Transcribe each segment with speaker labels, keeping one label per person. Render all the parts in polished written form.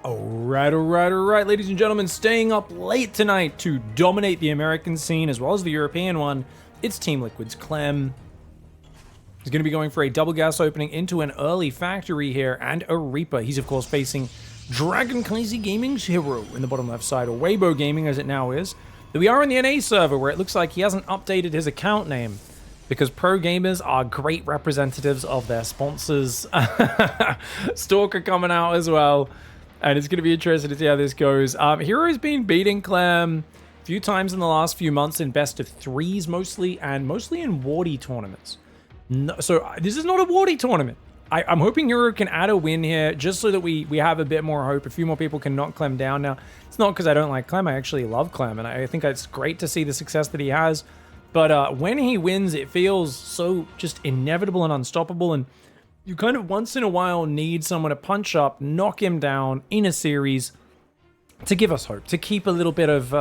Speaker 1: All right, ladies and gentlemen, staying up late tonight to dominate the American scene as well as the European one. It's Team Liquid's Clem. He's going to be going for a double gas opening into an early factory here and a Reaper. He's, of course, facing Dragon Kaisi Gaming's Hero in the bottom left side, or Weibo Gaming as it now is. But we are in the NA server where it looks like he hasn't updated his account name because pro gamers are great representatives of their sponsors. Stalker coming out as well. And it's going to be interesting to see how this goes. Hero's been beating Clem a few times in the last few months in best of threes mostly, and mostly in Wardy tournaments. No, so this is not a Wardy tournament. I'm hoping Hero can add a win here just so that we have a bit more hope. A few more people can knock Clem down. Now, it's not because I don't like Clem. I actually love Clem, and I think it's great to see the success that he has. But when he wins, it feels so just inevitable and unstoppable, and you kind of once in a while need someone to punch up, knock him down in a series to give us hope, to keep a little bit of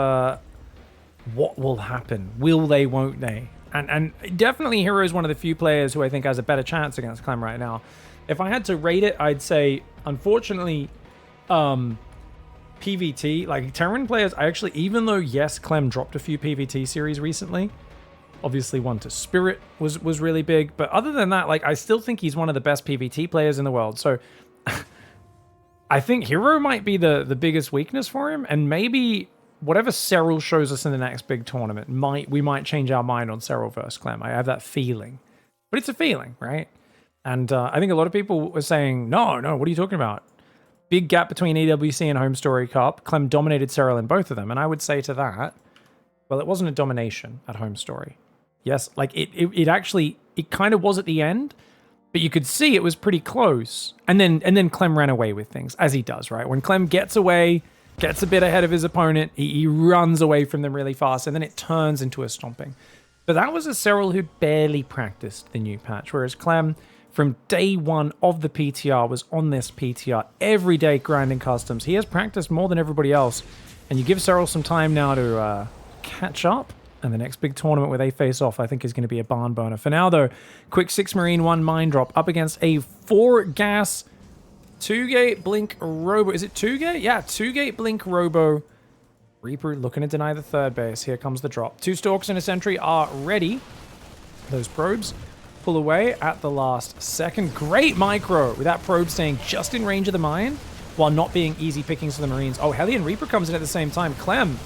Speaker 1: what will happen. Will they, won't they? And definitely Hero is one of the few players who I think has a better chance against Clem right now. If I had to rate it, I'd say, unfortunately, PVT, like Terran players, I actually, even though, yes, Clem dropped a few PVT series recently, obviously one to Spirit was really big, but other than that, like, I still think he's one of the best PVT players in the world. So I think Hero might be the biggest weakness for him, and maybe whatever Serral shows us in the next big tournament, we might change our mind on Serral versus Clem. I have that feeling, but it's a feeling, right? And I think a lot of people were saying, no, what are you talking about? Big gap between EWC and Home Story Cup. Clem dominated Serral in both of them, and I would say to that, well, it wasn't a domination at Home Story. Yes, like it actually, it kind of was at the end, but you could see it was pretty close. And then Clem ran away with things, as he does, right? When Clem gets away, gets a bit ahead of his opponent, he runs away from them really fast, and then it turns into a stomping. But that was a Serral who barely practiced the new patch, whereas Clem, from day one of the PTR, was on this PTR every day grinding customs. He has practiced more than everybody else, and you give Serral some time now to catch up. And the next big tournament where they face off, I think, is going to be a barn burner. For now, though, quick 6 Marine, 1 Mine Drop up against a 4 Gas 2-Gate Blink Robo. Is it 2-Gate? Yeah, 2-Gate Blink Robo. Reaper looking to deny the third base. Here comes the drop. 2 Stalkers and a Sentry are ready. Those probes pull away at the last second. Great micro with that probe staying just in range of the mine while not being easy pickings for the Marines. Oh, Hellion Reaper comes in at the same time. Clem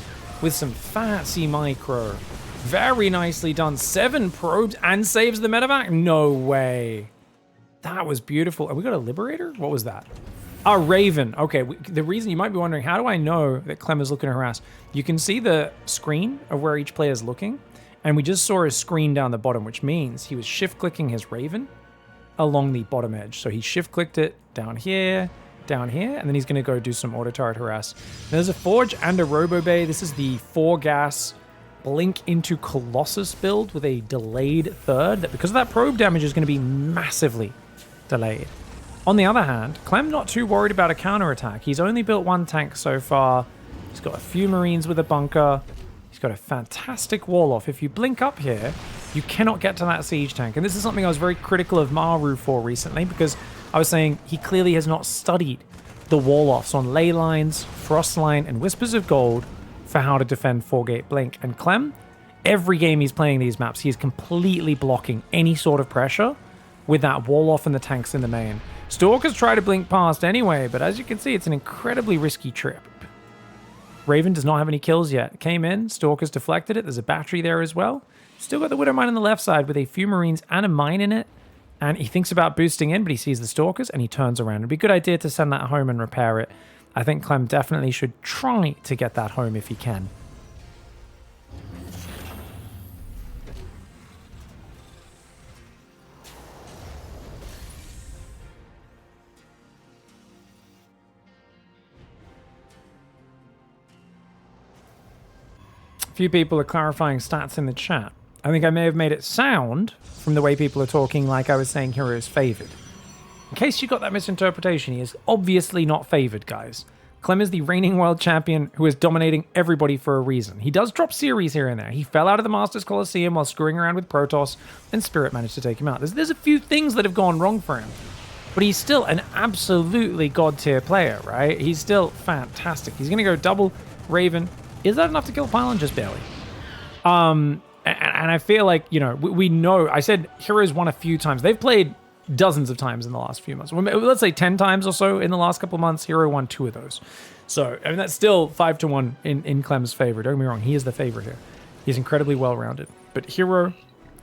Speaker 1: with some fancy micro. Very nicely done. 7 probes and saves the medevac? No way. That was beautiful. Have we got a Liberator? What was that? A Raven. Okay, the reason you might be wondering, how do I know that Clem is looking to harass? You can see the screen of where each player is looking, and we just saw his screen down the bottom, which means he was shift-clicking his Raven along the bottom edge. So he shift-clicked it down here, and then he's going to go do some auto turret harass. There's a Forge and a Robo Bay. This is the 4 Gas Blink into Colossus build with a delayed third that, because of that probe damage, is going to be massively delayed. On the other hand, Clem not too worried about a counterattack. He's only built 1 tank so far. He's got a few Marines with a bunker. He's got a fantastic wall off. If you blink up here, you cannot get to that siege tank. And this is something I was very critical of Maru for recently, because I was saying he clearly has not studied the wall-offs on Ley Lines, Frostline, and Whispers of Gold for how to defend 4-Gate Blink. And Clem, every game he's playing these maps, he is completely blocking any sort of pressure with that wall-off and the tanks in the main. Stalkers try to blink past anyway, but as you can see, it's an incredibly risky trip. Raven does not have any kills yet. Came in, Stalkers deflected it. There's a battery there as well. Still got the Widow Mine on the left side with a few Marines and a mine in it. And he thinks about boosting in, but he sees the Stalkers and he turns around. It'd be a good idea to send that home and repair it. I think Clem definitely should try to get that home if he can. A few people are clarifying stats in the chat. I think I may have made it sound, from the way people are talking, like I was saying Hero is favored. In case you got that misinterpretation, he is obviously not favored, guys. Clem is the reigning world champion who is dominating everybody for a reason. He does drop series here and there. He fell out of the Masters Coliseum while screwing around with Protoss, and Spirit managed to take him out. There's a few things that have gone wrong for him. But he's still an absolutely god tier player, right? He's still fantastic. He's going to go double Raven. Is that enough to kill Pylon? Just barely. And I feel like, you know, we know, I said Heroes won a few times. They've played dozens of times in the last few months. Let's say 10 times or so in the last couple of months. Hero won 2 of those. So, I mean, that's still 5-1 in Clem's favor. Don't get me wrong. He is the favorite here. He's incredibly well-rounded. But Hero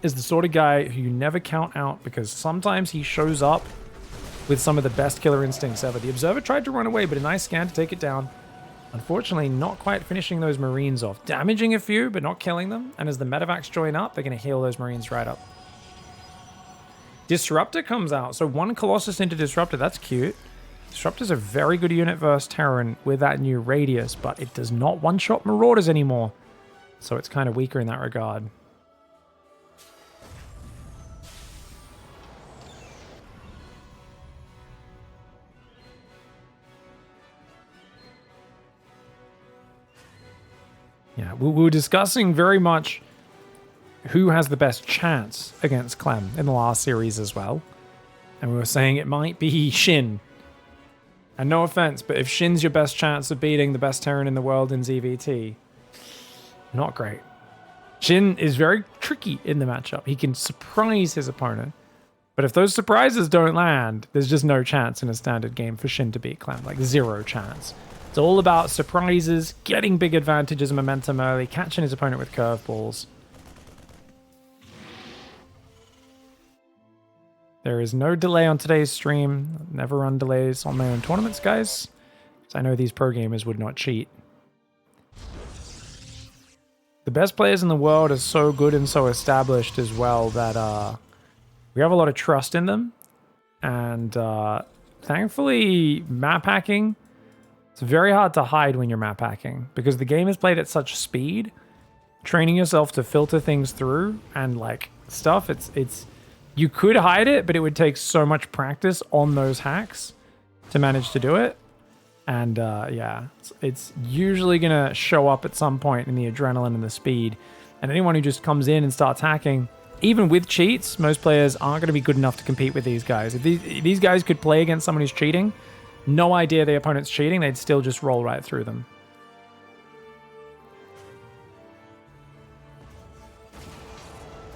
Speaker 1: is the sort of guy who you never count out because sometimes he shows up with some of the best killer instincts ever. The Observer tried to run away, but a nice scan to take it down. Unfortunately, not quite finishing those Marines off. Damaging a few, but not killing them. And as the medevacs join up, they're going to heal those Marines right up. Disruptor comes out. So 1 Colossus into Disruptor. That's cute. Disruptor's a very good unit versus Terran with that new radius, but it does not one-shot Marauders anymore. So it's kind of weaker in that regard. Yeah, we were discussing very much who has the best chance against Clem in the last series as well. And we were saying it might be Shin. And no offense, but if Shin's your best chance of beating the best Terran in the world in ZVT, not great. Shin is very tricky in the matchup. He can surprise his opponent. But if those surprises don't land, there's just no chance in a standard game for Shin to beat Clem. Like, 0 chance. It's all about surprises, getting big advantages and momentum early, catching his opponent with curveballs. There is no delay on today's stream. Never run delays on my own tournaments, guys. Because I know these pro gamers would not cheat. The best players in the world are so good and so established as well that we have a lot of trust in them. And thankfully, map hacking, it's very hard to hide when you're map hacking because the game is played at such speed. Training yourself to filter things through and like stuff, it's you could hide it, but it would take so much practice on those hacks to manage to do it. And yeah, it's usually going to show up at some point in the adrenaline and the speed. And anyone who just comes in and starts hacking, even with cheats, most players aren't going to be good enough to compete with these guys. If these guys could play against someone who's cheating, no idea the opponent's cheating, they'd still just roll right through them.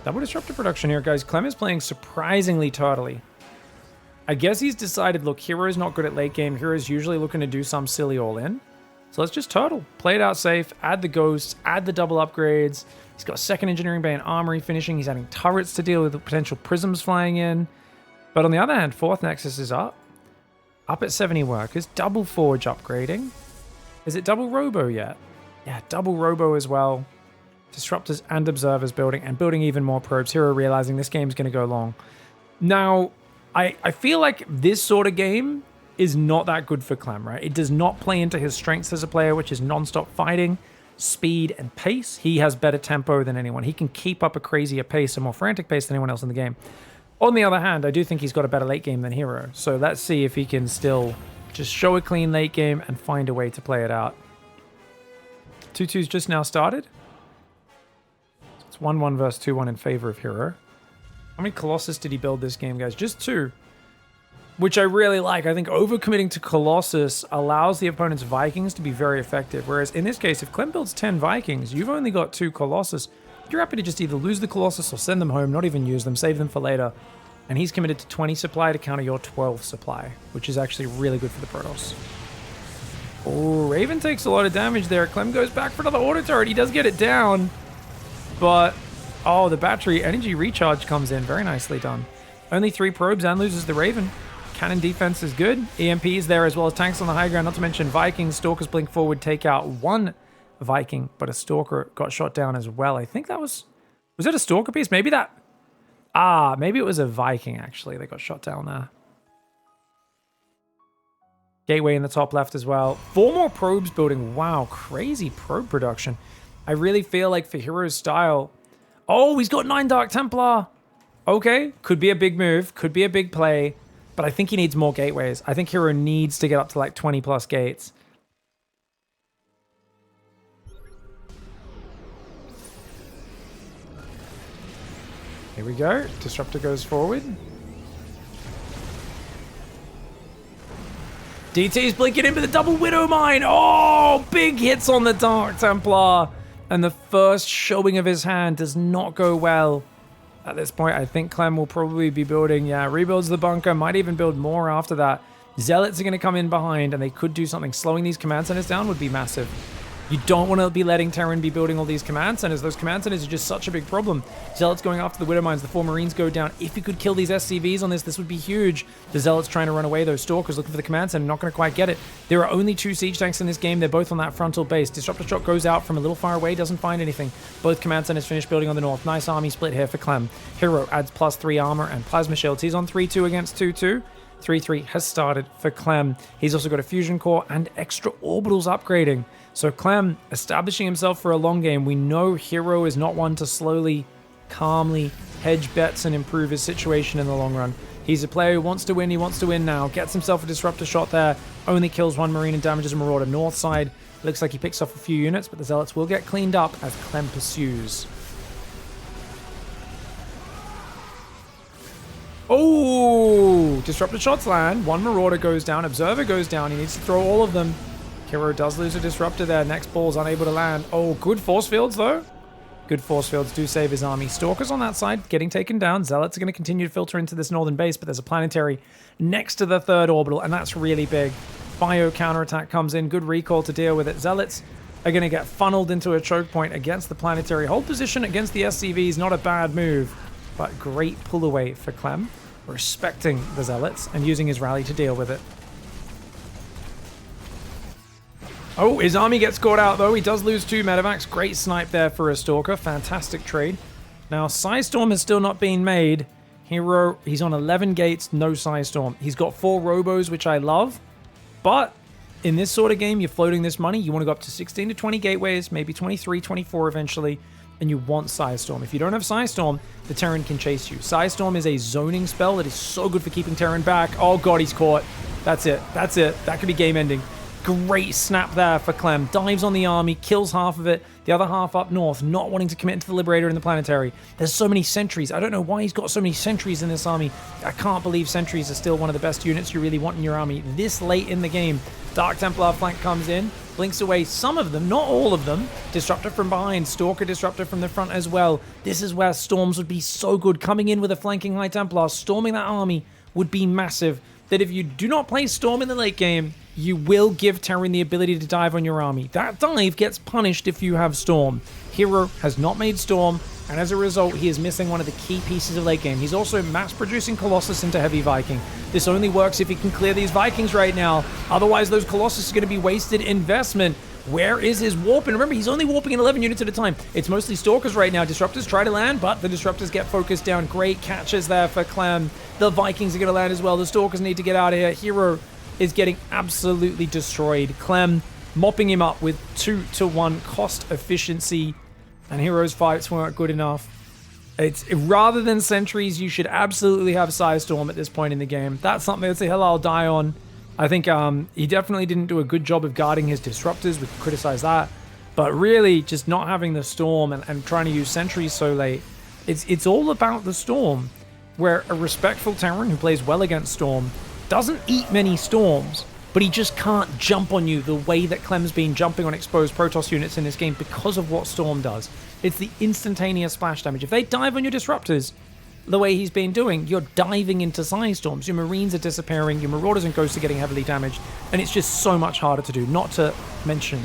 Speaker 1: Double disruptor production here, guys. Clem is playing surprisingly turtly. I guess he's decided, look, Hero's not good at late game. Hero's usually looking to do some silly all-in. So let's just turtle. Play it out safe, add the ghosts, add the double upgrades. He's got a second engineering bay and armory finishing. He's adding turrets to deal with the potential prisms flying in. But on the other hand, 4th Nexus is up. Up at 70 workers. Double Forge upgrading. Is it double Robo yet? Yeah, double Robo as well. Disruptors and Observers building, and building even more probes. Hero realizing this game's going to go long. Now, I feel like this sort of game is not that good for Clem, right? It does not play into his strengths as a player, which is non-stop fighting, speed, and pace. He has better tempo than anyone. He can keep up a crazier pace, a more frantic pace than anyone else in the game. On the other hand, I do think he's got a better late game than Hero. So let's see if he can still just show a clean late game and find a way to play it out. 2-2's just now started. So it's 1-1 versus 2-1 in favor of Hero. How many Colossus did he build this game, guys? Just 2. Which I really like. I think overcommitting to Colossus allows the opponent's Vikings to be very effective. Whereas in this case, if Clem builds 10 Vikings, you've only got 2 Colossus. You're happy to just either lose the Colossus or send them home, not even use them, save them for later. And he's committed to 20 supply to counter your 12 supply, which is actually really good for the Protoss. Oh, Raven takes a lot of damage there. Clem goes back for another auto turret. He does get it down. But, oh, the battery energy recharge comes in. Very nicely done. Only 3 probes and loses the Raven. Cannon defense is good. EMP is there as well as tanks on the high ground. Not to mention Vikings. Stalkers blink forward, take out 1 Viking, but a Stalker got shot down as well. I think that was it a Stalker piece? Maybe that... maybe it was a Viking, actually. They got shot down there. Gateway in the top left as well. 4 more probes building. Wow, crazy probe production. I really feel like for Hero's style... Oh, he's got 9 Dark Templar. Okay, could be a big move. Could be a big play. But I think he needs more gateways. I think Hero needs to get up to like 20 plus gates. Here we go. Disruptor goes forward. DT's blinking in with the double Widow Mine. Oh, big hits on the Dark Templar. And the first showing of his hand does not go well. At this point, I think Clem will probably be building, rebuilds the bunker, might even build more after that. Zealots are going to come in behind, and they could do something. Slowing these command centers down would be massive. You don't want to be letting Terran be building all these command centers. Those command centers are just such a big problem. Zealots going after the Widow Mines, the 4 Marines go down. If you could kill these SCVs on this would be huge. The Zealots trying to run away, those Stalkers looking for the command center, not going to quite get it. There are only 2 siege tanks in this game. They're both on that frontal base. Disruptor Shot goes out from a little far away, doesn't find anything. Both command centers finish building on the north. Nice army split here for Clem. Hero adds +3 armor and plasma shields. He's on 3-2 against 2-2. 3-3 has started for Clem. He's also got a fusion core and extra orbitals upgrading. So Clem establishing himself for a long game. We know Hero is not one to slowly, calmly hedge bets and improve his situation in the long run. He's a player who wants to win. He wants to win now. Gets himself a Disruptor Shot there. Only kills 1 Marine and damages a Marauder. North side looks like he picks off a few units, but the Zealots will get cleaned up as Clem pursues. Oh, Disruptor Shots land. 1 Marauder goes down. Observer goes down. He needs to throw all of them. Hero does lose a Disruptor there. Next ball's unable to land. Oh, good force fields though. Good force fields do save his army. Stalkers on that side getting taken down. Zealots are going to continue to filter into this northern base, but there's a planetary next to the 3rd orbital, and that's really big. Bio counterattack comes in. Good recall to deal with it. Zealots are going to get funneled into a choke point against the planetary. Hold position against the SCVs, not a bad move, but great pull away for Clem, respecting the Zealots and using his rally to deal with it. Oh, his army gets caught out though. He does lose 2 medevacs. Great snipe there for a Stalker. Fantastic trade. Now, Psystorm has still not been made. Hero, he's on 11 gates, no Psystorm. He's got 4 Robos, which I love. But in this sort of game, you're floating this money. You want to go up to 16 to 20 gateways, maybe 23, 24 eventually. And you want Psystorm. If you don't have Psystorm, the Terran can chase you. Psystorm is a zoning spell that is so good for keeping Terran back. Oh god, he's caught. That's it. That's it. That could be game ending. Great snap there for Clem. Dives on the army, kills half of it, the other half up north, not wanting to commit into the Liberator and the Planetary. There's so many sentries. I don't know why he's got so many sentries in this army. I can't believe sentries are still one of the best units you really want in your army this late in the game. Dark Templar flank comes in, blinks away some of them, not all of them. Disruptor from behind, Stalker Disruptor from the front as well. This is where Storms would be so good. Coming in with a flanking High Templar, storming that army would be massive. That if you do not play Storm in the late game, you will give Terran the ability to dive on your army. That dive gets punished if you have Storm. Hero has not made Storm, and as a result, he is missing one of the key pieces of late game. He's also mass-producing Colossus into Heavy Viking. This only works if he can clear these Vikings right now. Otherwise, those Colossus are going to be wasted investment. Where is his warp? And remember, he's only warping in 11 units at a time. It's mostly Stalkers right now. Disruptors try to land, but the Disruptors get focused down. Great catches there for Clem. The Vikings are going to land as well. The Stalkers need to get out of here. Hero is getting absolutely destroyed. Clem mopping him up with 2-to-1 cost efficiency, and Hero's fights weren't good enough. It's rather than sentries, you should absolutely have Psystorm at this point in the game. That's something that's a hill I'll die on. I think he definitely didn't do a good job of guarding his Disruptors. We can criticize that. But really, just not having the Storm and trying to use sentries so late, it's all about the Storm, where a respectful Terran who plays well against Storm doesn't eat many Storms, but he just can't jump on you the way that Clem's been jumping on exposed Protoss units in this game because of what Storm does. It's the instantaneous splash damage. If they dive on your Disruptors the way he's been doing, you're diving into Psystorms. Your Marines are disappearing, your Marauders and Ghosts are getting heavily damaged, and it's just so much harder to do, not to mention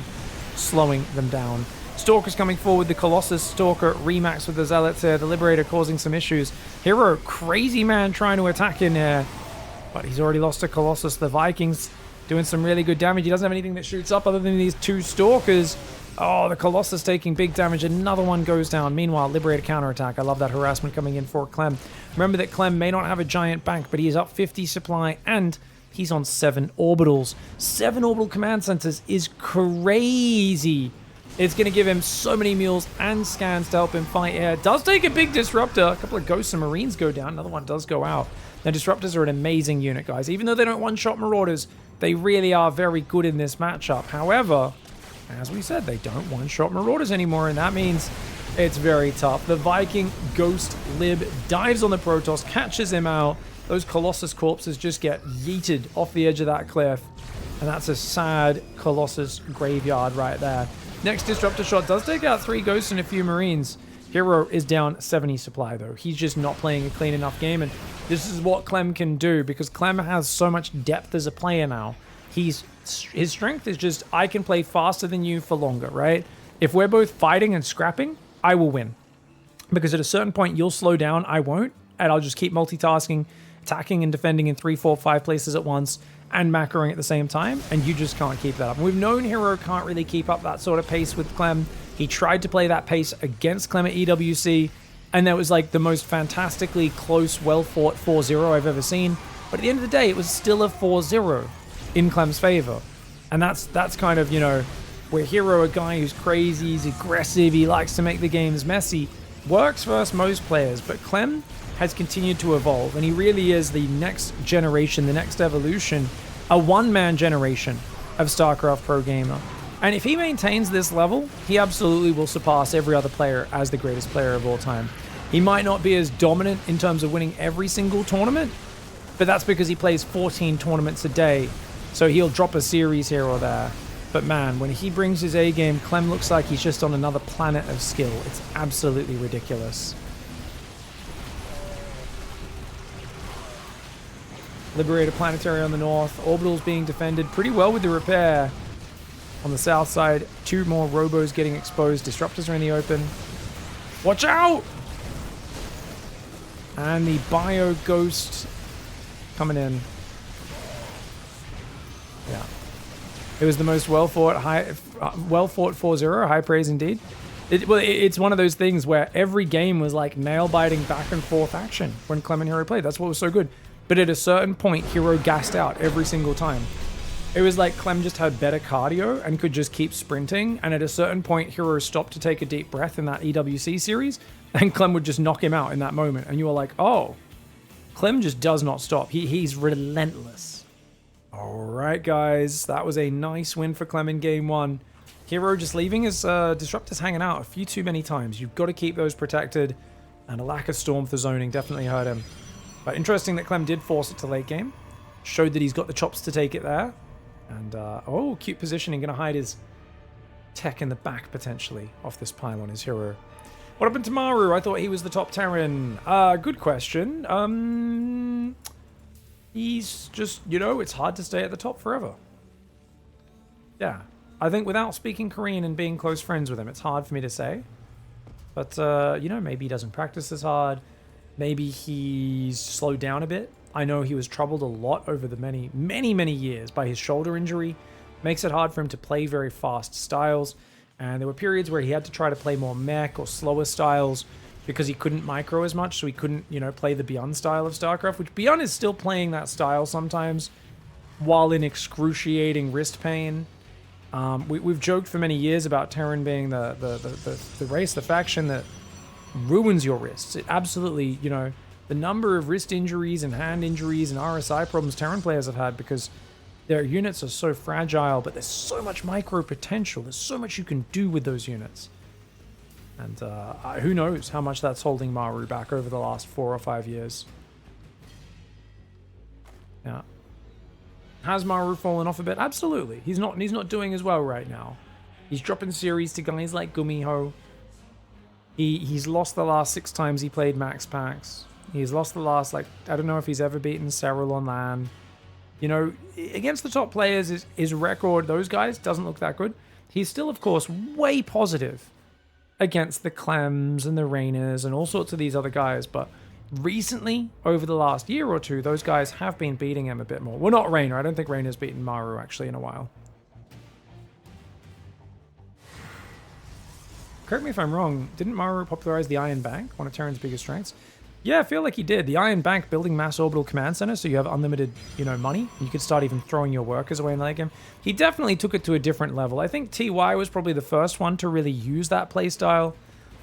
Speaker 1: slowing them down. Stalker's coming forward, the Colossus Stalker remax with the Zealots here, the Liberator causing some issues. Hero, crazy man trying to attack in here, but he's already lost a Colossus. The Vikings doing some really good damage. He doesn't have anything that shoots up other than these 2 Stalkers. Oh, the Colossus taking big damage. Another one goes down. Meanwhile, Liberator counterattack. I love that harassment coming in for Clem. Remember that Clem may not have a giant bank, but he is up 50 supply, and he's on 7 orbitals. 7 orbital command centers is crazy. It's going to give him so many mules and scans to help him fight here. Does take a big Disruptor. A couple of Ghosts and Marines go down. Another one does go out. Now, Disruptors are an amazing unit, guys. Even though they don't one-shot Marauders, they really are very good in this matchup. However, as we said, they don't one-shot Marauders anymore, and that means it's very tough. The Viking Ghost Lib dives on the Protoss, catches him out. Those Colossus corpses just get yeeted off the edge of that cliff. And that's a sad Colossus graveyard right there. Next Disruptor shot does take out 3 Ghosts and a few Marines. Hero is down 70 supply though. He's just not playing a clean enough game, and this is what Clem can do because Clem has so much depth as a player now. His strength is just, I can play faster than you for longer, right? If we're both fighting and scrapping, I will win. Because at a certain point, you'll slow down, I won't, and I'll just keep multitasking, attacking and defending in 3, 4, 5 places at once, and macroing at the same time, and you just can't keep that up. And we've known Hero can't really keep up that sort of pace with Clem. He tried to play that pace against Clem at EWC, and that was like the most fantastically close, well-fought 4-0 I've ever seen. But at the end of the day, it was still a 4-0 in Clem's favor. And that's kind of, you know, where Hero, a guy who's crazy, he's aggressive, he likes to make the games messy, works versus most players. But Clem has continued to evolve, and he really is the next generation, the next evolution, a one-man generation of StarCraft Pro Gamer. And if he maintains this level, he absolutely will surpass every other player as the greatest player of all time. He might not be as dominant in terms of winning every single tournament, but that's because he plays 14 tournaments a day, so he'll drop a series here or there. But man, when he brings his A game, Clem looks like he's just on another planet of skill. It's absolutely ridiculous. Liberator Planetary on the north. Orbital's being defended pretty well with the repair. On the south side, 2 more Robos getting exposed. Disruptors are in the open. Watch out! And the Bio Ghost coming in. Yeah. It was the most well-fought 4-0. High praise indeed. It's one of those things where every game was like nail-biting back and forth action when Clem and Hero played. That's what was so good. But at a certain point, Hero gassed out every single time. It was like Clem just had better cardio and could just keep sprinting. And at a certain point, Hero stopped to take a deep breath in that EWC series. And Clem would just knock him out in that moment. And you were like, oh, Clem just does not stop. He's relentless. All right, guys. That was a nice win for Clem in game 1. Hero just leaving his disruptors hanging out a few too many times. You've got to keep those protected. And a lack of storm for zoning definitely hurt him. But interesting that Clem did force it to late game. Showed that he's got the chops to take it there. And, oh, cute positioning. Going to hide his tech in the back, potentially, off this pylon, his Hero. What happened to Maru? I thought he was the top Terran. Good question. He's just, you know, it's hard to stay at the top forever. Yeah. I think without speaking Korean and being close friends with him, it's hard for me to say. But, you know, maybe he doesn't practice as hard. Maybe he's slowed down a bit. I know he was troubled a lot over the many years by his shoulder injury. Makes it hard for him to play very fast styles. And there were periods where he had to try to play more mech or slower styles because he couldn't micro as much, so he couldn't, you know, play the Beyond style of StarCraft, which Beyond is still playing that style sometimes while in excruciating wrist pain. We've joked for many years about Terran being the race, the faction that ruins your wrists. It absolutely, you know, the number of wrist injuries and hand injuries and RSI problems Terran players have had because their units are so fragile, but there's so much micro potential. There's so much you can do with those units. And who knows how much that's holding Maru back over the last 4 or 5 years. Yeah. Has Maru fallen off a bit? Absolutely. He's not doing as well right now. He's dropping series to guys like Gumiho. He's lost the last 6 times he played Max Packs. He's lost the last, like, I don't know if he's ever beaten Serral on LAN. You know, against the top players, his record, those guys, doesn't look that good. He's still, of course, way positive against the Clems and the Rainers and all sorts of these other guys. But recently, over the last year or two, those guys have been beating him a bit more. Well, not Rainer. I don't think Rainer's beaten Maru, actually, in a while. Correct me if I'm wrong, didn't Maru popularize the Iron Bank, one of Terran's biggest strengths? Yeah, I feel like he did. The Iron Bank building mass orbital command center, so you have unlimited, you know, money. You could start even throwing your workers away in the late game. He definitely took it to a different level. I think TY was probably the first one to really use that playstyle,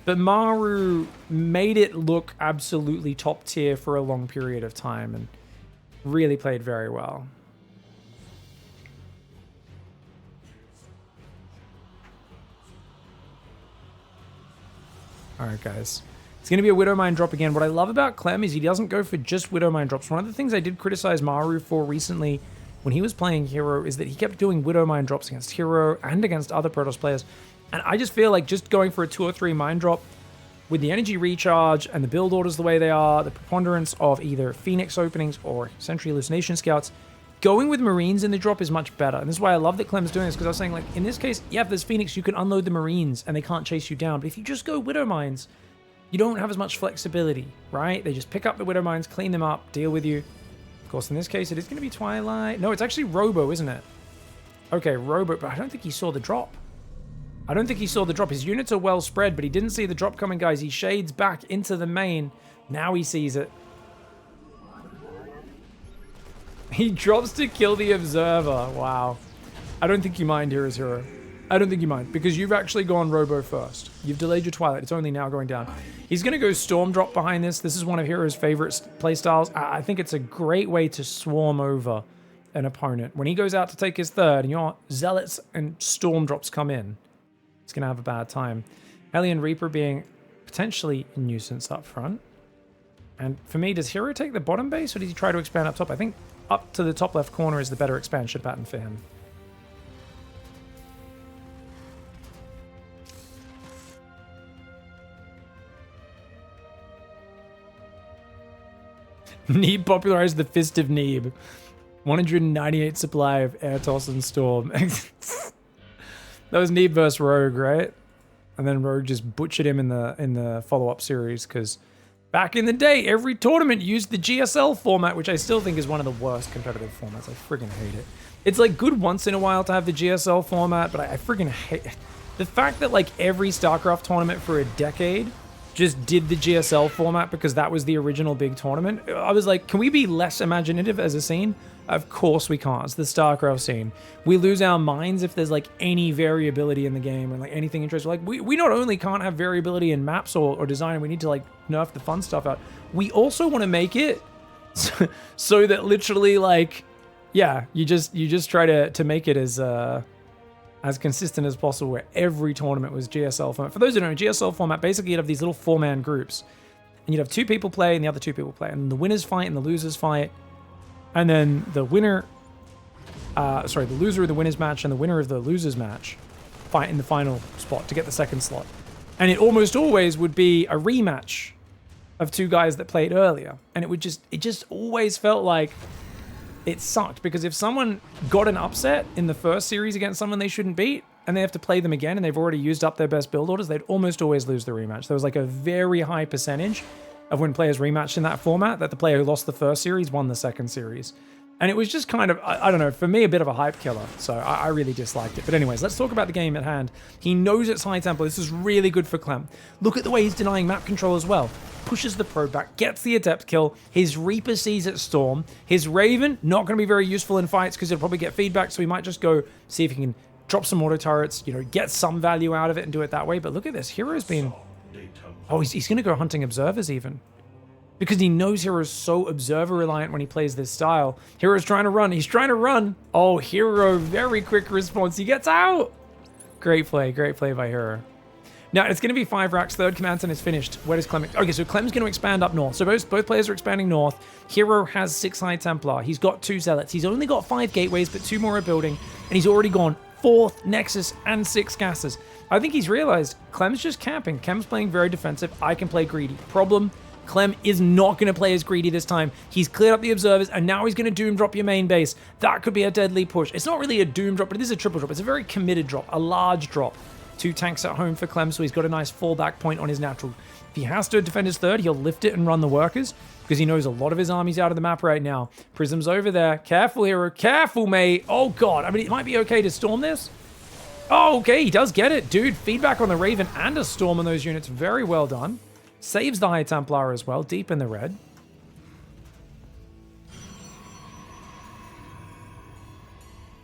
Speaker 1: but Maru made it look absolutely top tier for a long period of time and really played very well. Alright, guys. It's going to be a Widowmine drop again. What I love about Clem is he doesn't go for just Widowmine drops. One of the things I did criticize Maru for recently when he was playing Hero is that he kept doing Widow Mine drops against Hero and against other Protoss players. And I just feel like just going for a 2 or 3 mine drop with the energy recharge and the build orders the way they are, the preponderance of either Phoenix openings or Sentry Hallucination Scouts, going with Marines in the drop is much better. And this is why I love that Clem's doing this, because I was saying, like, in this case, yeah, if there's Phoenix, you can unload the Marines and they can't chase you down. But if you just go Widow Mines, you don't have as much flexibility, right? They just pick up the Widow Mines, clean them up, deal with you. Of course, in this case, it is going to be Twilight. No, it's actually Robo, isn't it? Okay, Robo, but I don't think he saw the drop. I don't think he saw the drop. His units are well spread, but he didn't see the drop coming, guys. He shades back into the main. Now he sees it. He drops to kill the Observer. Wow. I don't think you mind here as Hero. I don't think you mind, because you've actually gone Robo first. You've delayed your Twilight. It's only now going down. He's going to go Storm Drop behind this. This is one of Hero's favorite playstyles. I think it's a great way to swarm over an opponent. When he goes out to take his third and your Zealots and Storm Drops come in, he's going to have a bad time. Hellion Reaper being potentially a nuisance up front. And for me, does Hero take the bottom base or does he try to expand up top? I think up to the top left corner is the better expansion pattern for him. Neeb popularized the Fist of Neeb. 198 supply of Air Toss and Storm. That was Neeb versus Rogue, right? And then Rogue just butchered him in the follow-up series, because back in the day, every tournament used the GSL format, which I still think is one of the worst competitive formats. I friggin' hate it. It's like good once in a while to have the GSL format, but I friggin' hate it. The fact that like every StarCraft tournament for a decade just did the GSL format because that was the original big tournament. I was like, can we be less imaginative as a scene? Of course we can't. It's the StarCraft scene. We lose our minds if there's like any variability in the game and like anything interesting. Like we not only can't have variability in maps or design, and we need to like nerf the fun stuff out. We also want to make it so that literally like, yeah, you just try to make it as consistent as possible, where every tournament was GSL format. For those who don't know, GSL format, basically you'd have these little 4-man groups. And you'd have 2 people play and the other 2 people play. And the winners fight and the losers fight. And then the winner... the loser of the winner's match and the winner of the loser's match fight in the final spot to get the second slot. And it almost always would be a rematch of 2 guys that played earlier. And it just always felt like it sucked, because if someone got an upset in the first series against someone they shouldn't beat, and they have to play them again, and they've already used up their best build orders, they'd almost always lose the rematch. There was like a very high percentage of when players rematched in that format that the player who lost the first series won the second series. And it was just kind of, I don't know, for me, a bit of a hype killer. So I really disliked it. But anyways, let's talk about the game at hand. He knows it's high tempo. This is really good for Clem. Look at the way he's denying map control as well. Pushes the probe back, gets the adept kill. His Reaper sees it Storm. His Raven, not going to be very useful in fights because he'll probably get feedback. So he might just go see if he can drop some auto turrets, get some value out of it and do it that way. But look at this. Hero's been... Oh, he's going to go hunting observers even. Because he knows Hero's so observer-reliant when he plays this style. Hero's trying to run. He's trying to run. Oh, Hero, very quick response. He gets out. Great play by Hero. Now, it's going to be 5 racks. Third command center is finished. Where does Clem... Okay, so Clem's going to expand up north. So both players are expanding north. Hero has 6 High Templar. He's got 2 Zealots. He's only got 5 gateways, but 2 more are building. And he's already gone 4th Nexus and 6 gases. I think he's realized Clem's just camping. Clem's playing very defensive. I can play greedy. Problem... Clem is not going to play as greedy this time. He's cleared up the observers, and now he's going to doom drop your main base. That could be a deadly push. It's not really a doom drop, but it is a triple drop. It's a very committed drop, a large drop. 2 tanks at home for Clem, so he's got a nice fallback point on his natural. If he has to defend his third, he'll lift it and run the workers, because he knows a lot of his army's out of the map right now. Prism's over there. Careful, Hero. Careful, mate. Oh, God. I mean, it might be okay to storm this. Oh, okay. He does get it. Dude, feedback on the Raven and a storm on those units. Very well done. Saves the High Templar as well, deep in the red.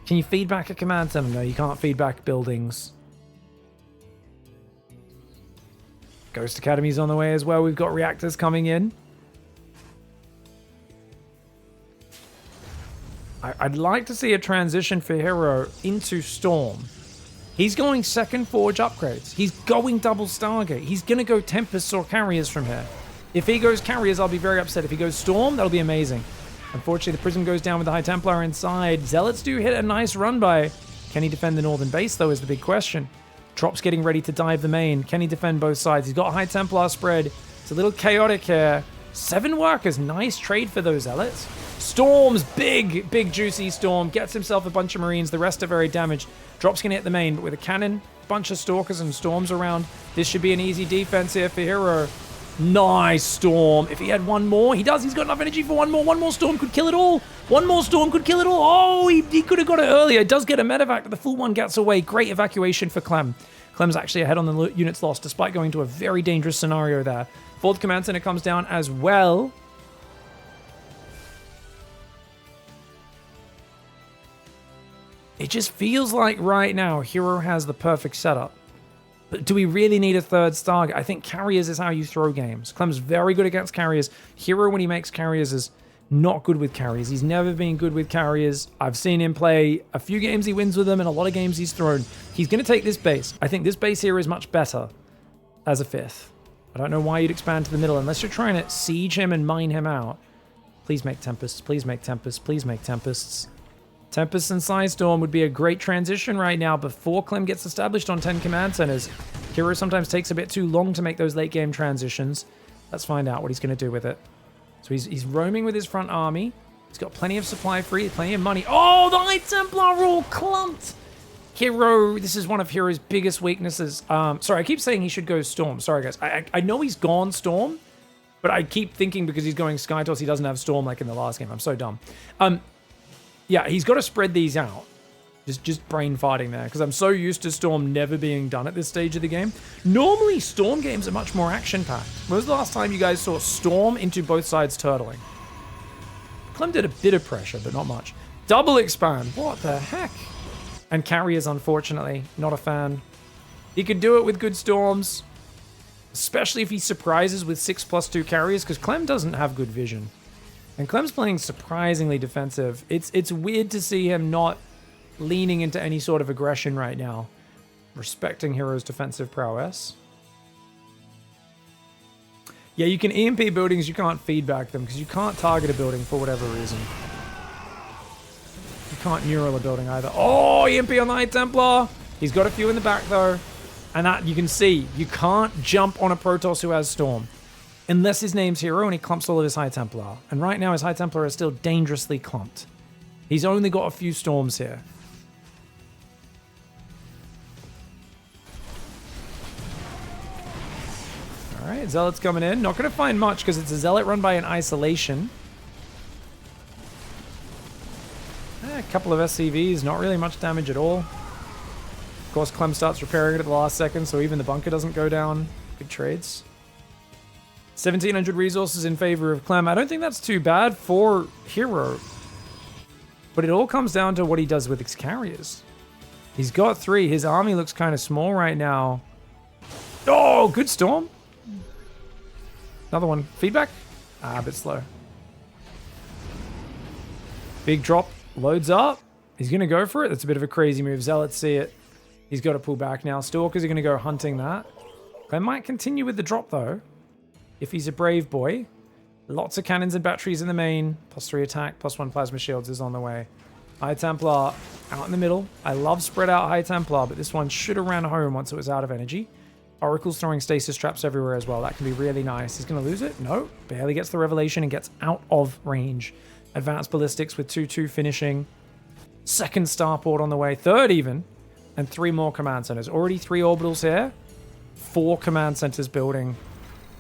Speaker 1: Can you feed back a command center? No, you can't feed back buildings. Ghost Academy's on the way as well. We've got reactors coming in. I'd like to see a transition for Hero into Storm. He's going second Forge upgrades. He's going double Stargate. He's going to go Tempests or Carriers from here. If he goes Carriers, I'll be very upset. If he goes Storm, that'll be amazing. Unfortunately, the Prism goes down with the High Templar inside. Zealots do hit a nice run by. Can he defend the northern base, though, is the big question. Drop's getting ready to dive the main. Can he defend both sides? He's got a High Templar spread. It's a little chaotic here. 7 workers. Nice trade for those Zealots. Storms. Big juicy Storm. Gets himself a bunch of Marines. The rest are very damaged. Drop's going to hit the main, but with a cannon, bunch of Stalkers and Storms around, this should be an easy defense here for Hero. Nice Storm. If he had one more, he does. He's got enough energy for one more. One more Storm could kill it all. One more Storm could kill it all. Oh, he could have got it earlier. It does get a medevac, but the full one gets away. Great evacuation for Clem. Clem's actually ahead on the units lost, despite going to a very dangerous scenario there. 4th Command Center comes down as well. It just feels like right now, Hero has the perfect setup. But do we really need a 3rd Stargate? I think carriers is how you throw games. Clem's very good against carriers. Hero, when he makes carriers, is not good with carriers. He's never been good with carriers. I've seen him play a few games he wins with them and a lot of games he's thrown. He's going to take this base. I think this base here is much better as a 5th. I don't know why you'd expand to the middle unless you're trying to siege him and mine him out. Please make Tempests. Please make Tempests. Please make Tempests. Tempest and Psystorm would be a great transition right now before Clem gets established on 10 command centers. Hero sometimes takes a bit too long to make those late game transitions. Let's find out what he's going to do with it. So he's roaming with his front army. He's got plenty of supply free, plenty of money. Oh, the High Templar are all clumped. Hero, this is one of Hero's biggest weaknesses. Sorry, I keep saying he should go Storm. Sorry, guys. I know he's gone Storm, but I keep thinking because he's going Skytoss, he doesn't have Storm like in the last game. I'm so dumb. Yeah, he's got to spread these out. Just brain farting there, because I'm so used to Storm never being done at this stage of the game. Normally, Storm games are much more action-packed. When was the last time you guys saw Storm into both sides turtling? Clem did a bit of pressure, but not much. Double expand. What the heck? And carriers, unfortunately, not a fan. He could do it with good Storms, especially if he surprises with 6+2 carriers, because Clem doesn't have good vision. And Clem's playing surprisingly defensive. It's weird to see him not leaning into any sort of aggression right now. Respecting Hero's defensive prowess. Yeah, you can EMP buildings, you can't feedback them because you can't target a building for whatever reason. You can't neural a building either. Oh, EMP on the High Templar. He's got a few in the back though. And that you can see, you can't jump on a Protoss who has Storm. Unless his name's Hero and he clumps all of his High Templar. And right now his High Templar is still dangerously clumped. He's only got a few Storms here. Alright, Zealot's coming in. Not going to find much because it's a Zealot run by an isolation. A couple of SCVs, not really much damage at all. Of course, Clem starts repairing it at the last second, so even the bunker doesn't go down. Good trades. 1,700 resources in favor of Clem. I don't think that's too bad for Hero. But it all comes down to what he does with his carriers. He's got 3. His army looks kind of small right now. Oh, good Storm. Another one. Feedback? A bit slow. Big drop. Loads up. He's going to go for it. That's a bit of a crazy move. Zealots see it. He's got to pull back now. Stalkers are going to go hunting that. Clem might continue with the drop, though. If he's a brave boy. Lots of cannons and batteries in the main. +3 attack, +1 plasma shields is on the way. High Templar out in the middle. I love spread out High Templar, but this one should have ran home once it was out of energy. Oracle's throwing stasis traps everywhere as well. That can be really nice. He's going to lose it? No. Barely gets the revelation and gets out of range. Advanced ballistics with 2-2 finishing. 2nd starport on the way. 3rd even. And 3 more command centers. Already 3 orbitals here. 4 command centers building.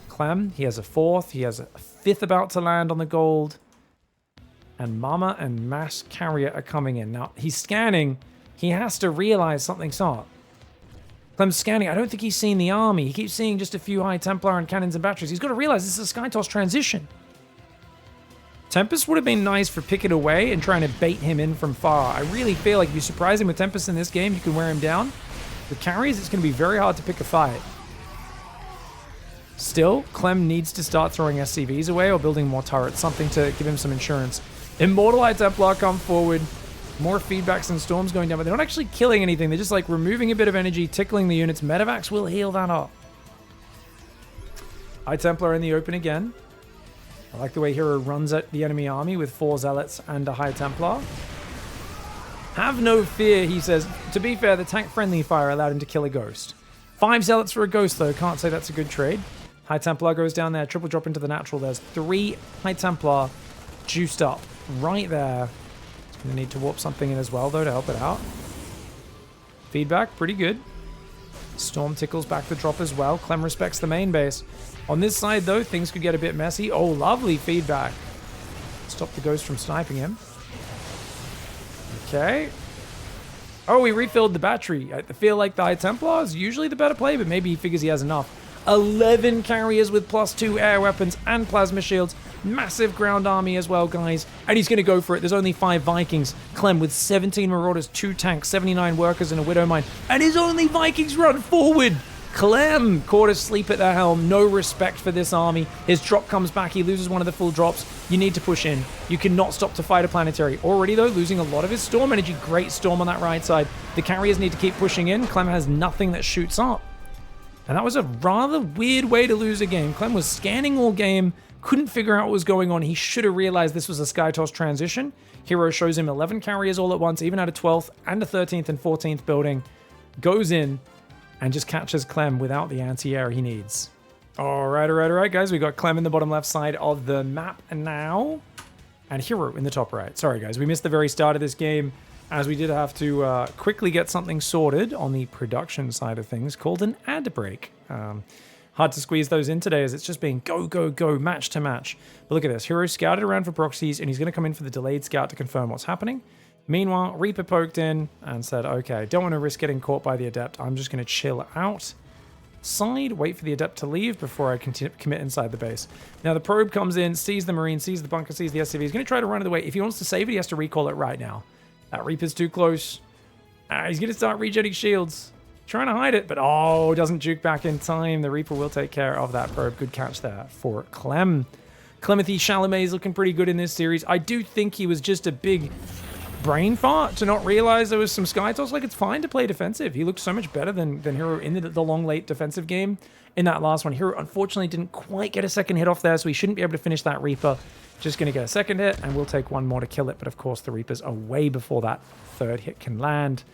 Speaker 1: Clem, he has a 4th. He has a 5th about to land on the gold. And Mama and Mass Carrier are coming in. Now, he's scanning. He has to realize something's up. Clem's scanning. I don't think he's seen the army. He keeps seeing just a few High Templar and cannons and batteries. He's got to realize this is a Skytoss transition. Tempest would have been nice for picking away and trying to bait him in from far. I really feel like if you surprise him with Tempest in this game, you can wear him down. With carries, it's going to be very hard to pick a fight. Still, Clem needs to start throwing SCVs away or building more turrets, something to give him some insurance. Immortal High Templar come forward. More feedbacks and Storms going down, but they're not actually killing anything. They're just like removing a bit of energy, tickling the units. Medevacs will heal that up. High Templar in the open again. I like the way Hero runs at the enemy army with 4 Zealots and a High Templar. Have no fear, he says. To be fair, the tank-friendly fire allowed him to kill a Ghost. 5 Zealots for a Ghost, though. Can't say that's a good trade. High Templar goes down there. Triple drop into the natural. There's 3 High Templar juiced up right there. Gonna need to warp something in as well, though, to help it out. Feedback, pretty good. Storm tickles back the drop as well. Clem respects the main base. On this side, though, things could get a bit messy. Oh, lovely feedback. Stop the Ghost from sniping him. Okay. Oh, he refilled the battery. I feel like the High Templar is usually the better play, but maybe he figures he has enough. 11 carriers with +2 air weapons and plasma shields. Massive ground army as well, guys. And he's going to go for it. There's only 5 Vikings. Clem with 17 Marauders, 2 tanks, 79 workers, and a Widow Mine. And his only Vikings run forward. Clem caught asleep at the helm. No respect for this army. His drop comes back. He loses one of the full drops. You need to push in. You cannot stop to fight a planetary. Already, though, losing a lot of his storm energy. Great storm on that right side. The carriers need to keep pushing in. Clem has nothing that shoots up. And that was a rather weird way to lose a game. Clem was scanning all game, couldn't figure out what was going on. He should have realized this was a Skytoss transition. Hero shows him 11 carriers all at once, even at a 12th and a 13th and 14th building. Goes in and just catches Clem without the anti-air he needs. All right, guys. We got Clem in the bottom left side of the map now. And Hero in the top right. Sorry, guys. We missed the very start of this game, as we did have to quickly get something sorted on the production side of things called an ad break. Hard to squeeze those in today as it's just being go, go, go, match to match. But look at this. Hero scouted around for proxies, and he's going to come in for the delayed scout to confirm what's happening. Meanwhile, Reaper poked in and said, okay, don't want to risk getting caught by the Adept. I'm just going to chill out. Side, wait for the Adept to leave before I commit inside the base. Now the Probe comes in, sees the Marine, sees the bunker, sees the SCV. He's going to try to run it away. If he wants to save it, he has to recall it right now. That Reaper's too close. He's going to start regenerating shields. Trying to hide it, but oh, doesn't juke back in time. The Reaper will take care of that Probe. Good catch there for Clem. Clementhy Chalamet is looking pretty good in this series. I do think he was just a big brain fart to not realize there was some Skytoss. Like, it's fine to play defensive. He looked so much better than Hero in the long, late defensive game in that last one. Hero, unfortunately, didn't quite get a second hit off there, so he shouldn't be able to finish that Reaper. Just going to get a second hit, and we'll take one more to kill it. But, of course, the Reaper's away before that third hit can land.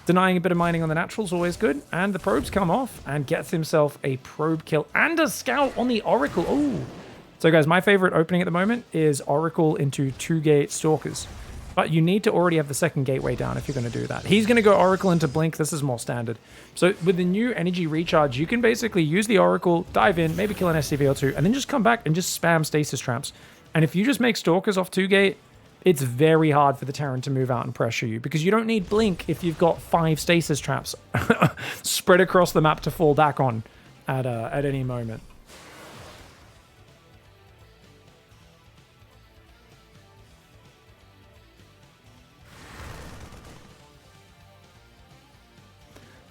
Speaker 1: Denying a bit of mining on the natural's always good. And the Probes come off and gets himself a Probe kill and a Scout on the Oracle. Oh! So, guys, my favorite opening at the moment is Oracle into 2-gate Stalkers. But you need to already have the second gateway down if you're going to do that. He's going to go Oracle into Blink. This is more standard. So with the new energy recharge, you can basically use the Oracle, dive in, maybe kill an SCV or 2, and then just come back and just spam stasis traps. And if you just make Stalkers off 2-gate, it's very hard for the Terran to move out and pressure you, because you don't need Blink if you've got 5 stasis traps spread across the map to fall back on at any moment.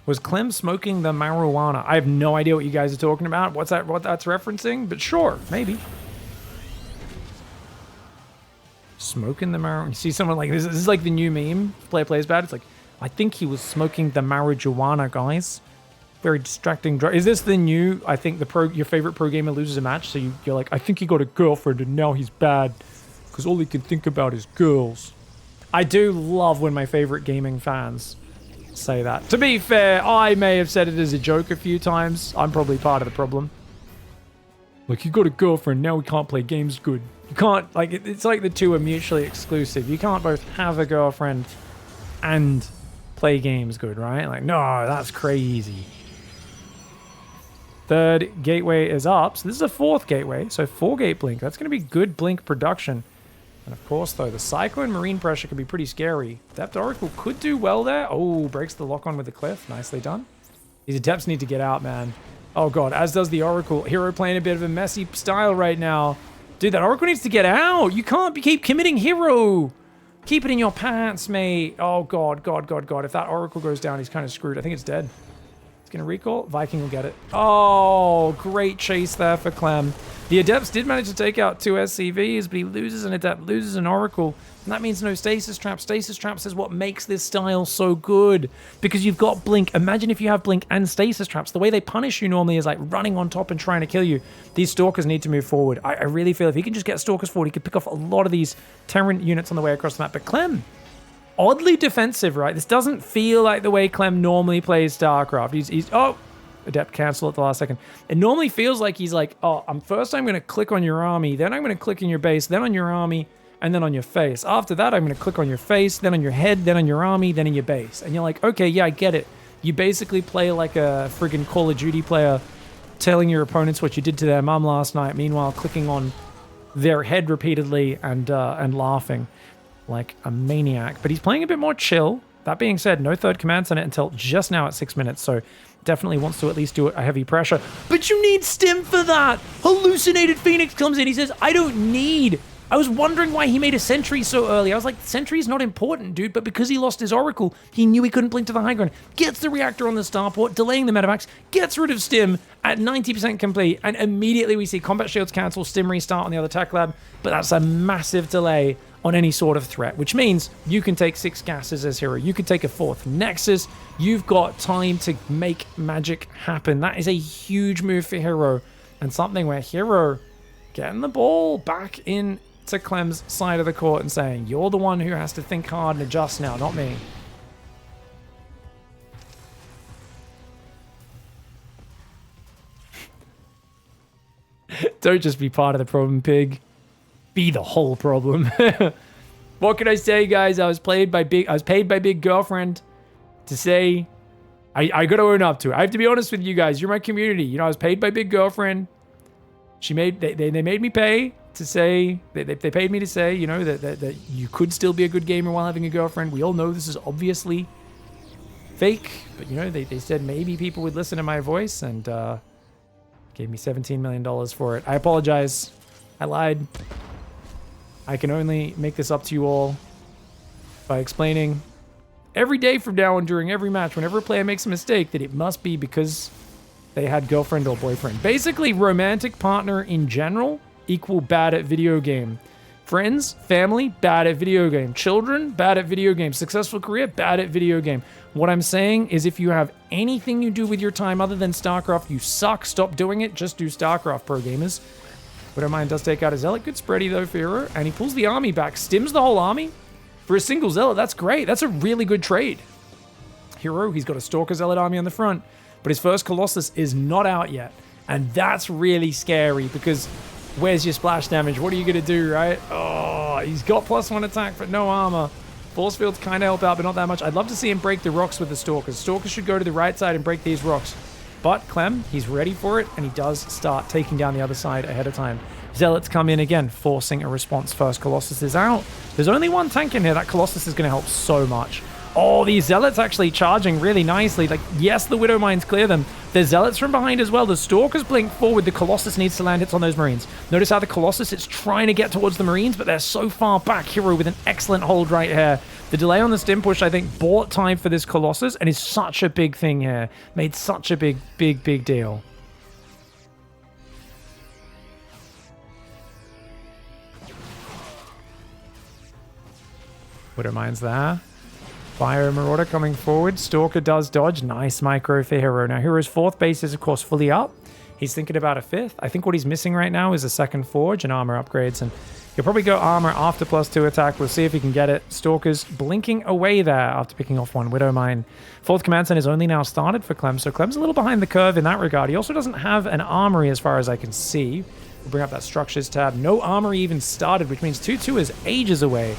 Speaker 1: Was Clem smoking the marijuana? I have no idea what you guys are talking about. What that's referencing? But sure, maybe. Smoking the marijuana. You see someone like this. This is like the new meme. Player plays bad. It's like, I think he was smoking the marijuana, guys. Very distracting. Is this the new? I think your favorite pro gamer loses a match, so you're like, I think he got a girlfriend and now he's bad because all he can think about is girls. I do love when my favorite gaming fans say that. To be fair, I may have said it as a joke a few times. I'm probably part of the problem. Like, you got a girlfriend, now we can't play games good. You can't, like, it's like the two are mutually exclusive. You can't both have a girlfriend and play games good, right? Like, no, that's crazy. Third gateway is up. So this is a 4th gateway. So 4-gate Blink. That's going to be good Blink production. And of course, though, the Cyclone Marine pressure can be pretty scary. Adept Oracle could do well there. Oh, breaks the lock-on with the Cliff. Nicely done. These Adepts need to get out, man. Oh, God, as does the Oracle. Hero playing a bit of a messy style right now. Dude, that Oracle needs to get out. You can't keep committing, Hero. Keep it in your pants, mate. Oh, God, God, God, God. If that Oracle goes down, he's kind of screwed. I think it's dead. It's Gonna recall. Viking will get it. Oh, great chase there for Clem. The Adepts did manage to take out 2 SCVs, but he loses an Adept, loses an Oracle. And that means no Stasis Traps. Stasis Traps is what makes this style so good. Because you've got Blink. Imagine if you have Blink and Stasis Traps. The way they punish you normally is like running on top and trying to kill you. These Stalkers need to move forward. I really feel if he can just get Stalkers forward, he could pick off a lot of these Terran units on the way across the map. But Clem, oddly defensive, right? This doesn't feel like the way Clem normally plays StarCraft. He's oh, Adept cancel at the last second. It normally feels like he's like, oh, I'm going to click on your army, then I'm going to click in your base, then on your army, and then on your face. After that, I'm going to click on your face, then on your head, then on your army, then in your base. And you're like, okay, yeah, I get it. You basically play like a friggin' Call of Duty player, telling your opponents what you did to their mum last night, meanwhile clicking on their head repeatedly and laughing like a maniac. But he's playing a bit more chill. That being said, no third command center until just now at 6 minutes, so definitely wants to at least do a heavy pressure. But you need Stim for that! Hallucinated Phoenix comes in, he says, I was wondering why he made a sentry so early. I was like, sentry's not important, dude, but because he lost his Oracle, he knew he couldn't blink to the high ground. Gets the reactor on the starport, delaying the medevacs, gets rid of Stim at 90% complete, and immediately we see combat shields cancel, Stim restart on the other tech lab, but that's a massive delay on any sort of threat, which means you can take 6 gases as hero. You can take a 4th Nexus. You've got time to make magic happen. That is a huge move for Hero, and something where Hero getting the ball back in to Clem's side of the court and saying, you're the one who has to think hard and adjust now, not me. Don't just be part of the problem, Pig. Be the whole problem. What can I say, guys? I was paid by Big Girlfriend to say I gotta own up to it. I have to be honest with you guys. You're my community. You know, I was paid by Big Girlfriend. They made me pay to say they paid me to say, you know, that you could still be a good gamer while having a girlfriend. We all know this is obviously fake, but you know, they said maybe people would listen to my voice and gave me $17 million for it. I apologize. I lied. I can only make this up to you all by explaining every day from now on during every match, whenever a player makes a mistake, that it must be because they had girlfriend or boyfriend. Basically, romantic partner in general equal bad at video game. Friends, family, bad at video game. Children, bad at video game. Successful career, bad at video game. What I'm saying is if you have anything you do with your time other than StarCraft, you suck. Stop doing it. Just do StarCraft, pro gamers. Widowmine does take out a Zealot. Good spready, though, for Hero. And he pulls the army back. Stims the whole army. For a single Zealot, that's great. That's a really good trade. Hero, he's got a Stalker Zealot army on the front. But his first Colossus is not out yet. And that's really scary because where's your splash damage? What are you going to do, right? Oh, he's got +1 attack, but no armor. Force fields kind of help out, but not that much. I'd love to see him break the rocks with the Stalkers. Stalkers should go to the right side and break these rocks. But Clem, he's ready for it, and he does start taking down the other side ahead of time. Zealots come in again, forcing a response. First Colossus is out. There's only one tank in here. That Colossus is going to help so much. Oh, these Zealots actually charging really nicely. Like, yes, the Widow Mines clear them. There's Zealots from behind as well. The Stalkers blink forward. The Colossus needs to land hits on those Marines. Notice how the Colossus is trying to get towards the Marines, but they're so far back. Hero with an excellent hold right here. The delay on the stim push, I think, bought time for this Colossus and is such a big thing here. Made such a big deal. Widow Mines there. Fire Marauder coming forward. Stalker does dodge. Nice micro for Hero. Now, Hero's 4th base is, of course, fully up. He's thinking about a 5th. I think what he's missing right now is a 2nd Forge and armor upgrades. And he'll probably go armor after +2 attack. We'll see if he can get it. Stalker's blinking away there after picking off one Widow Mine. 4th Command Center is only now started for Clem, so Clem's a little behind the curve in that regard. He also doesn't have an armory as far as I can see. We'll bring up that structures tab. No armory even started, which means 2-2 is ages away.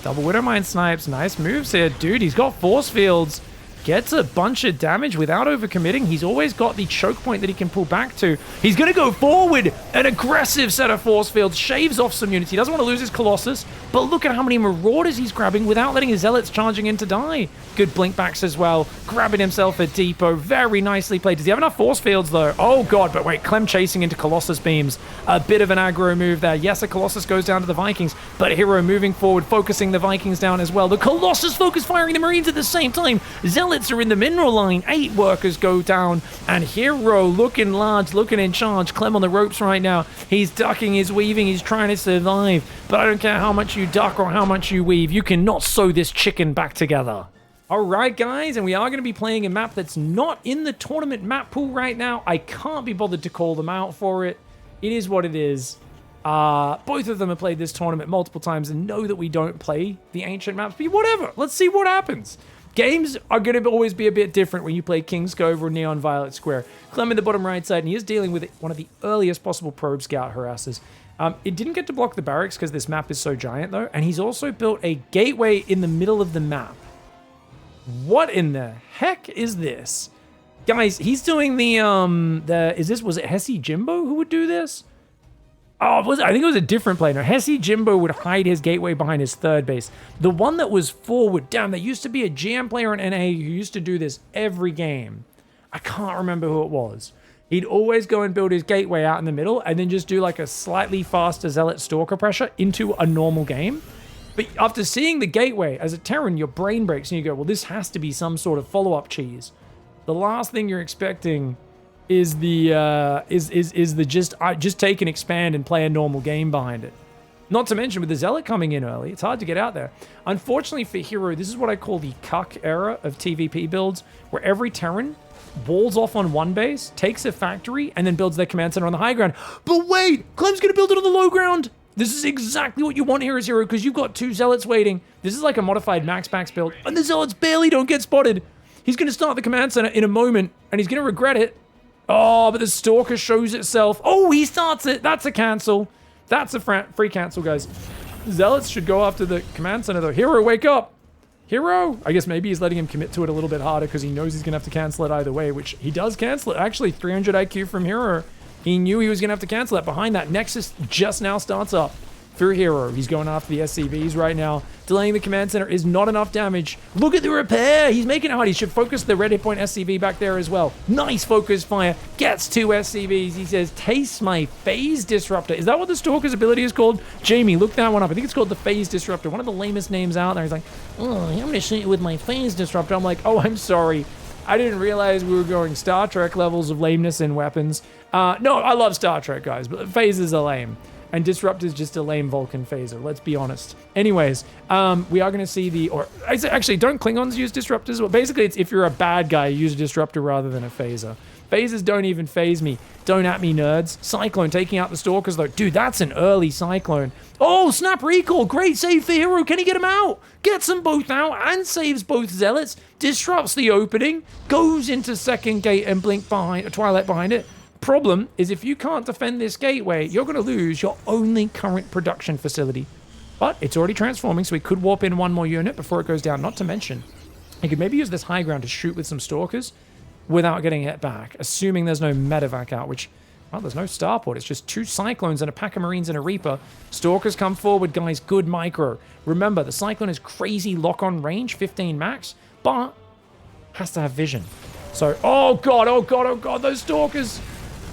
Speaker 1: Double Widow Mine snipes. Nice moves here. Dude, he's got force fields. Gets a bunch of damage without overcommitting. He's always got the choke point that he can pull back to. He's going to go forward. An aggressive set of force fields. Shaves off some units. He doesn't want to lose his Colossus. But look at how many Marauders he's grabbing without letting his Zealots charging in to die. Good blinkbacks as well. Grabbing himself a depot. Very nicely played. Does he have enough force fields, though? Oh, God. But wait, Clem chasing into Colossus beams. A bit of an aggro move there. Yes, a Colossus goes down to the Vikings, but Hero moving forward, focusing the Vikings down as well. The Colossus focus firing the Marines at the same time. Zealots are in the mineral line. 8 workers go down. And Hero looking large, looking in charge. Clem on the ropes right now. He's ducking, he's weaving, he's trying to survive. But I don't care how much you duck or how much you weave. You cannot sew this chicken back together. All right, guys, and we are going to be playing a map that's not in the tournament map pool right now. I can't be bothered to call them out for it. It is what it is. Both of them have played this tournament multiple times and know that we don't play the ancient maps, but whatever. Let's see what happens. Games are going to always be a bit different when you play King's Cove or Neon Violet Square. Clem in the bottom right side, and he is dealing with one of the earliest possible probe scout harasses. It didn't get to block the barracks because this map is so giant, though, and he's also built a gateway in the middle of the map. What in the heck is this? Guys, he's doing was it Hesse Jimbo who would do this? Oh, I think it was a different player. No, Hesse Jimbo would hide his gateway behind his third base. The one that was forward, damn, there used to be a GM player in NA who used to do this every game. I can't remember who it was. He'd always go and build his gateway out in the middle and then just do like a slightly faster Zealot Stalker pressure into a normal game. But after seeing the gateway as a Terran, your brain breaks and you go, well, this has to be some sort of follow-up cheese. The last thing you're expecting is just take and expand and play a normal game behind it. Not to mention with the Zealot coming in early, it's hard to get out there. Unfortunately for Hero, this is what I call the cuck era of TvP builds, where every Terran walls off on one base, takes a factory, and then builds their command center on the high ground. But wait, Clem's gonna build it on the low ground. This is exactly what you want here as Hero, because you've got 2 Zealots waiting. This is like a modified max packs build, and the Zealots barely don't get spotted. He's gonna start the command center in a moment, and he's gonna regret it. Oh, but the Stalker shows itself. Oh, he starts it. That's a cancel. That's a free cancel, guys. Zealots should go after the command center, though. Hero, wake up. Hero. I guess maybe he's letting him commit to it a little bit harder because he knows he's going to have to cancel it either way, which he does cancel it. Actually, 300 IQ from Hero. He knew he was going to have to cancel it. Behind that, Nexus just now starts up for Hero. He's going after the SCVs right now. Delaying the command center is not enough damage. Look at the repair. He's making it hard. He should focus the red hit point SCV back there as well. Nice focus fire. Gets 2 SCVs. He says, taste my phase disruptor. Is that what the Stalker's ability is called? Jamie, look that one up. I think it's called the phase disruptor. One of the lamest names out there. He's like, oh, I'm going to shoot you with my phase disruptor. I'm like, oh, I'm sorry. I didn't realize we were going Star Trek levels of lameness in weapons. No, I love Star Trek, guys, but phases are lame. And Disrupt is just a lame Vulcan phaser, let's be honest. Anyways, we are going to see actually, don't Klingons use disruptors? Well, basically, it's if you're a bad guy, you use a disruptor rather than a phaser. Phasers don't even phase me. Don't at me, nerds. Cyclone taking out the Stalkers, though. Dude, that's an early Cyclone. Oh, snap recall. Great save for Hero. Can he get them out? Gets them both out and saves both Zealots. Disrupts the opening. Goes into second gate and blink behind, Twilight behind it. Problem is, if you can't defend this gateway, you're going to lose your only current production facility. But it's already transforming, so he could warp in one more unit before it goes down. Not to mention, he could maybe use this high ground to shoot with some Stalkers without getting hit back, assuming there's no medevac out, which, well, there's no starport. It's just 2 Cyclones and a pack of Marines and a Reaper. Stalkers come forward, guys. Good micro. Remember, the Cyclone is crazy lock-on range, 15 max, but has to have vision. So, oh god, those Stalkers.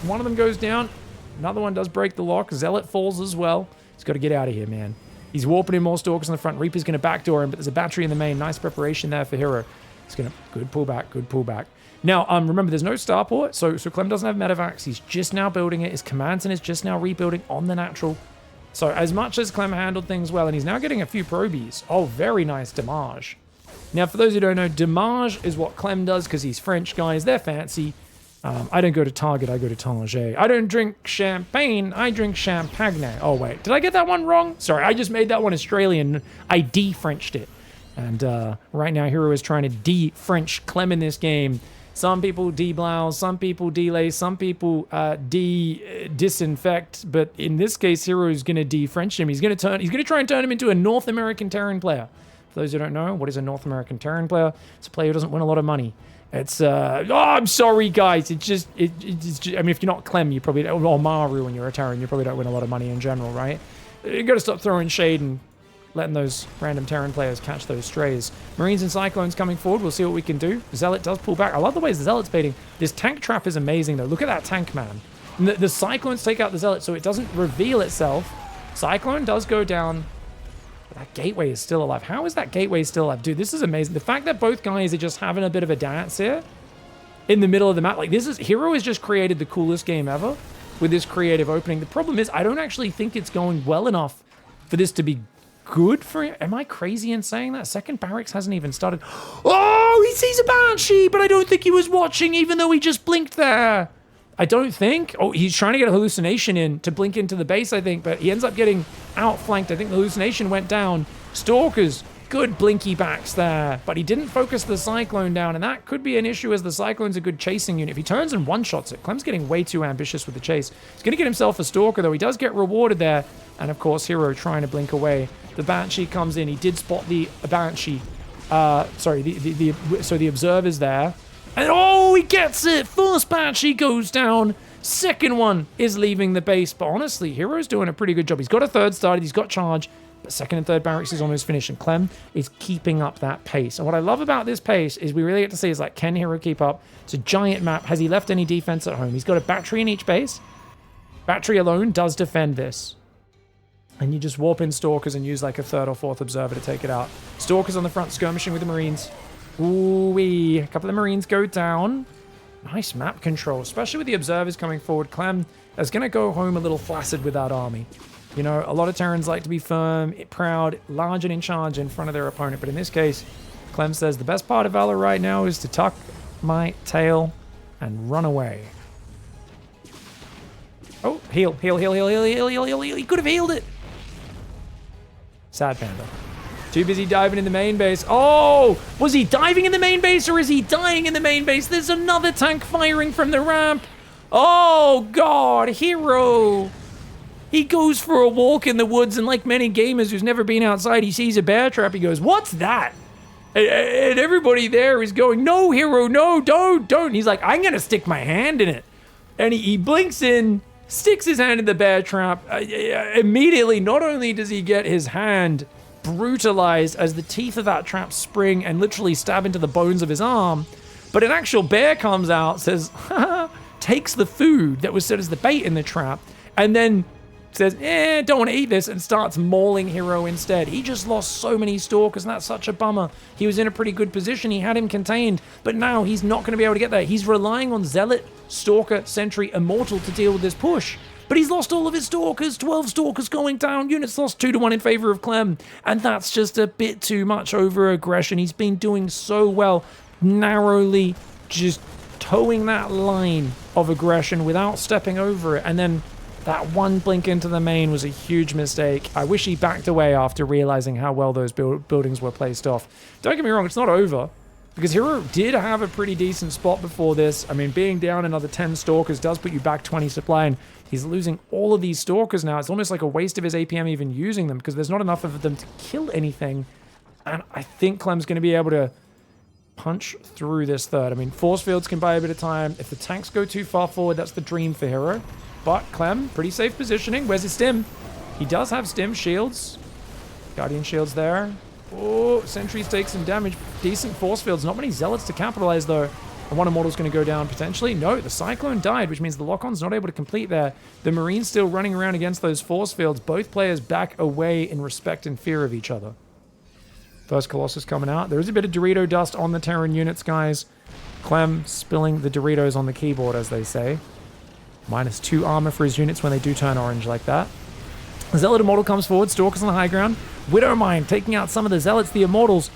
Speaker 1: One of them goes down. Another one does break the lock. Zealot falls as well. He's got to get out of here, man. He's warping in more Stalkers in the front. Reaper's going to backdoor him, but there's a battery in the main. Nice preparation there for Hero. He's going to... Good pullback. Now, remember, there's no starport, so Clem doesn't have medevacs. He's just now building it. His command center is just now rebuilding on the natural. So as much as Clem handled things well, and he's now getting a few probies. Oh, very nice damage. Now, for those who don't know, damage is what Clem does because he's French, guys. They're fancy. I don't go to Target, I go to Tanger. I don't drink champagne, I drink champagne. Oh, wait. Did I get that one wrong? Sorry, I just made that one Australian. I de-Frenched it. And right now, Hero is trying to de-French Clem in this game. Some people de-blouse, some people delay, some people disinfect. But in this case, Hero is going to de-French him. He's going to try and turn him into a North American Terran player. For those who don't know, what is a North American Terran player? It's a player who doesn't win a lot of money. It's, I'm sorry, guys. It's just, I mean, if you're not Clem, you probably, or Maru when you're a Terran, you probably don't win a lot of money in general, right? You got to stop throwing shade and letting those random Terran players catch those strays. Marines and Cyclones coming forward. We'll see what we can do. Zealot does pull back. I love the ways the Zealot's baiting. This tank trap is amazing, though. Look at that tank, man. And the Cyclones take out the Zealot, so it doesn't reveal itself. Cyclone does go down. That gateway is still alive. How is that gateway still alive? Dude, this is amazing. The fact that both guys are just having a bit of a dance here in the middle of the map. Like, this is... Hero has just created the coolest game ever with this creative opening. The problem is, I don't actually think it's going well enough for this to be good for him. Am I crazy in saying that? Second barracks hasn't even started. Oh, he sees a Banshee, but I don't think he was watching, even though he just blinked there. I don't think. Oh, he's trying to get a hallucination in to blink into the base, I think, but he ends up getting outflanked. I think the hallucination went down. Stalkers, good blinky backs there, but he didn't focus the Cyclone down, and that could be an issue as the Cyclone's a good chasing unit. If he turns and one-shots it, Clem's getting way too ambitious with the chase. He's going to get himself a Stalker, though. He does get rewarded there, and of course, Hero trying to blink away. The Banshee comes in. He did spot the Banshee. Sorry, the Observer's there. And oh, he gets it! First Banshee goes down. Second one is leaving the base. But honestly, Hero's doing a pretty good job. He's got a third started. He's got charge. But second and third barracks is almost finished. And Clem is keeping up that pace. And what I love about this pace is we really get to see is, like, can Hero keep up? It's a giant map. Has he left any defense at home? He's got a battery in each base. Battery alone does defend this. And you just warp in Stalkers and use like a third or fourth Observer to take it out. Stalkers on the front skirmishing with the Marines. Ooh-wee. A couple of Marines go down. Nice map control, especially with the Observers coming forward. Clem is going to go home a little flaccid with that army. You know, a lot of Terrans like to be firm, proud, large and in charge in front of their opponent. But in this case, Clem says the best part of Valor right now is to tuck my tail and run away. Oh, heal. He could have healed it. Sad Panda. Too busy diving in the main base. Oh, was he diving in the main base or is he dying in the main base? There's another tank firing from the ramp. Oh, God, Hero. He goes for a walk in the woods, and like many gamers who's never been outside, he sees a bear trap. He goes, what's that? And everybody there is going, no, Hero, no, don't. He's like, I'm going to stick my hand in it. And he blinks in, sticks his hand in the bear trap. Immediately, not only does he get his hand brutalized as the teeth of that trap spring and literally stab into the bones of his arm, but an actual bear comes out, says, takes the food that was set as the bait in the trap, and then says, don't want to eat this, and starts mauling Hero instead. He just lost so many Stalkers, and that's such a bummer. He was in a pretty good position. He had him contained, but now he's not going to be able to get there. He's relying on Zealot, Stalker, Sentry, Immortal to deal with this push. But he's lost all of his Stalkers, 12 Stalkers going down, units lost 2-1 in favor of Clem, and that's just a bit too much over aggression. He's been doing so well, narrowly just towing that line of aggression without stepping over it, and then that one blink into the main was a huge mistake. I wish he backed away after realizing how well those buildings were placed off. Don't get me wrong, it's not over, because Hero did have a pretty decent spot before this. I mean, being down another 10 Stalkers does put you back 20 supply, and he's losing all of these Stalkers now. It's almost like a waste of his APM even using them, because there's not enough of them to kill anything. And I think Clem's going to be able to punch through this third. I mean, force fields can buy a bit of time. If the tanks go too far forward, that's the dream for Hero. But Clem, pretty safe positioning. Where's his stim? He does have stim shields. Guardian shields there. Oh, sentries take some damage. Decent force fields. Not many zealots to capitalize, though. And one Immortal's going to go down potentially. No, the Cyclone died, which means the lock-on's not able to complete there. The Marine's still running around against those force fields. Both players back away in respect and fear of each other. First Colossus coming out. There is a bit of Dorito dust on the Terran units, guys. Clem spilling the Doritos on the keyboard, as they say. -2 armor for his units when they do turn orange like that. Zealot Immortal comes forward. Stalkers on the high ground. Widowmine taking out some of the Zealots. The Immortals